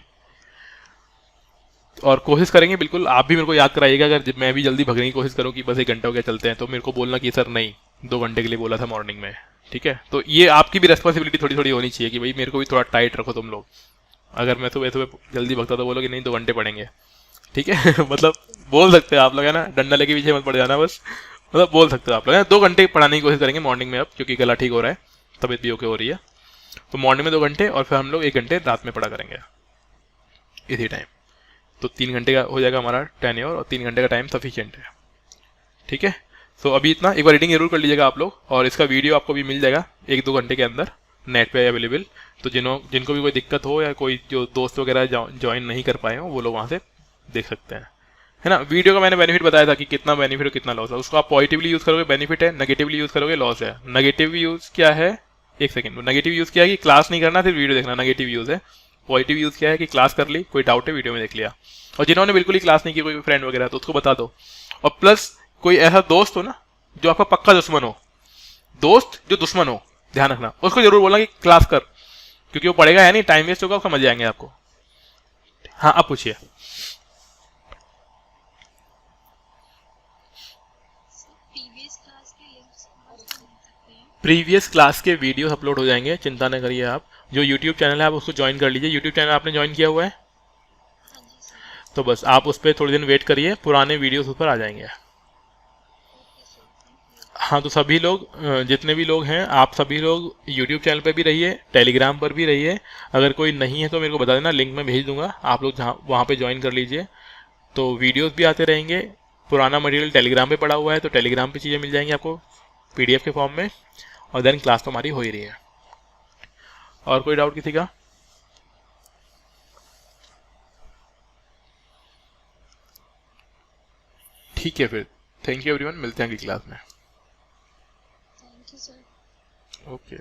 और कोशिश करेंगे बिल्कुल, आप भी मेरे को याद कराइएगा। अगर मैं भी जल्दी भगने की कोशिश करूँ कि बस 1 घंटा हो गया चलते हैं, तो मेरे को बोलना कि सर नहीं 2 घंटे के लिए बोला था मॉर्निंग में, ठीक है। तो ये आपकी भी रेस्पॉन्सिबिलिटी थोड़ी थोड़ी होनी चाहिए कि भाई मेरे को भी थोड़ा टाइट रखो तुम लोग। अगर मैं सुबह सुबह जल्दी भगता तो बोलो कि नहीं 2 घंटे पढ़ेंगे, ठीक है। मतलब बोल सकते हो आप लोग, है ना, डंडा लेके पीछे मत पड़ जाना बस, मतलब बोल सकते हो आप लोग, है 2 घंटे पढ़ाने की कोशिश करेंगे मॉर्निंग में अब, क्योंकि गला ठीक हो रहा है, तबीयत भी ओके हो रही है। तो मॉर्निंग में 2 घंटे, और फिर हम लोग 1 घंटे रात में पढ़ा करेंगे इसी टाइम। तो 3 घंटे का हो जाएगा हमारा टेन्योर, और 3 घंटे का टाइम सफिशिएंट है, ठीक है। तो अभी इतना, एक बार रीडिंग जरूर कर लीजिएगा आप लोग, और इसका वीडियो आपको भी मिल जाएगा 1-2 घंटे के अंदर नेट पे अवेलेबल। तो जिनको भी कोई दिक्कत हो, या कोई जो दोस्त वगैरह ज्वाइन नहीं कर पाए हो, वो लोग वहाँ से देख सकते हैं, है ना। वीडियो का मैंने बेनिफिट बताया था कि कितना बेनिफिट और कितना लॉस है। उसको आप पॉजिटिवली यूज़ करोगे बेनिफिट है, नेगेटिवली यूज़ करोगे लॉस है। नेगेटिव यूज़ क्या है, एक सेकंड, नेगेटिव यूज़ क्या है कि क्लास नहीं करना, सिर्फ वीडियो देखना, नेगेटिव यूज़ है। पॉजिटिव यूज़ क्या है कि क्लास कर ली, कोई डाउट है वीडियो में देख लिया। और जिन्होंने बिल्कुल ही क्लास नहीं की, कोई फ्रेंड वगैरह, तो उसको बता दो। और प्लस कोई ऐसा दोस्त हो ना जो आपका पक्का दुश्मन हो, दोस्त जो दुश्मन हो, ध्यान रखना, उसको जरूर बोलना कि क्लास कर, क्योंकि वो पढ़ेगा है नहीं, टाइम वेस्ट होगा, उसका मजे आएंगे आपको। हाँ अब पूछिए। प्रीवियस क्लास के वीडियोस अपलोड हो जाएंगे, चिंता न करिए आप। जो यूट्यूब चैनल है आप उसको ज्वाइन कर लीजिए। यूट्यूब चैनल आपने ज्वाइन किया हुआ है, तो बस आप उस पर थोड़ी दिन वेट करिए, पुराने वीडियोस उस पर आ जाएंगे। हाँ, तो सभी लोग, जितने भी लोग हैं, आप सभी लोग यूट्यूब चैनल पर भी रहिए, टेलीग्राम पर भी रहिए। अगर कोई नहीं है तो मेरे को बता देना, लिंक मैं भेज दूंगा, आप लोग जहाँ वहाँ पर ज्वाइन कर लीजिए। तो वीडियोस भी आते रहेंगे। पुराना मटेरियल टेलीग्राम पे पड़ा हुआ है, तो टेलीग्राम पे चीज़ें मिल जाएंगी आपको PDF के फॉर्म में। और देन क्लास तो हमारी हो ही रही है। और कोई डाउट किसी का? ठीक है, फिर थैंक यू एवरीवन, मिलते हैं अगली क्लास में। Thank you sir. ओके।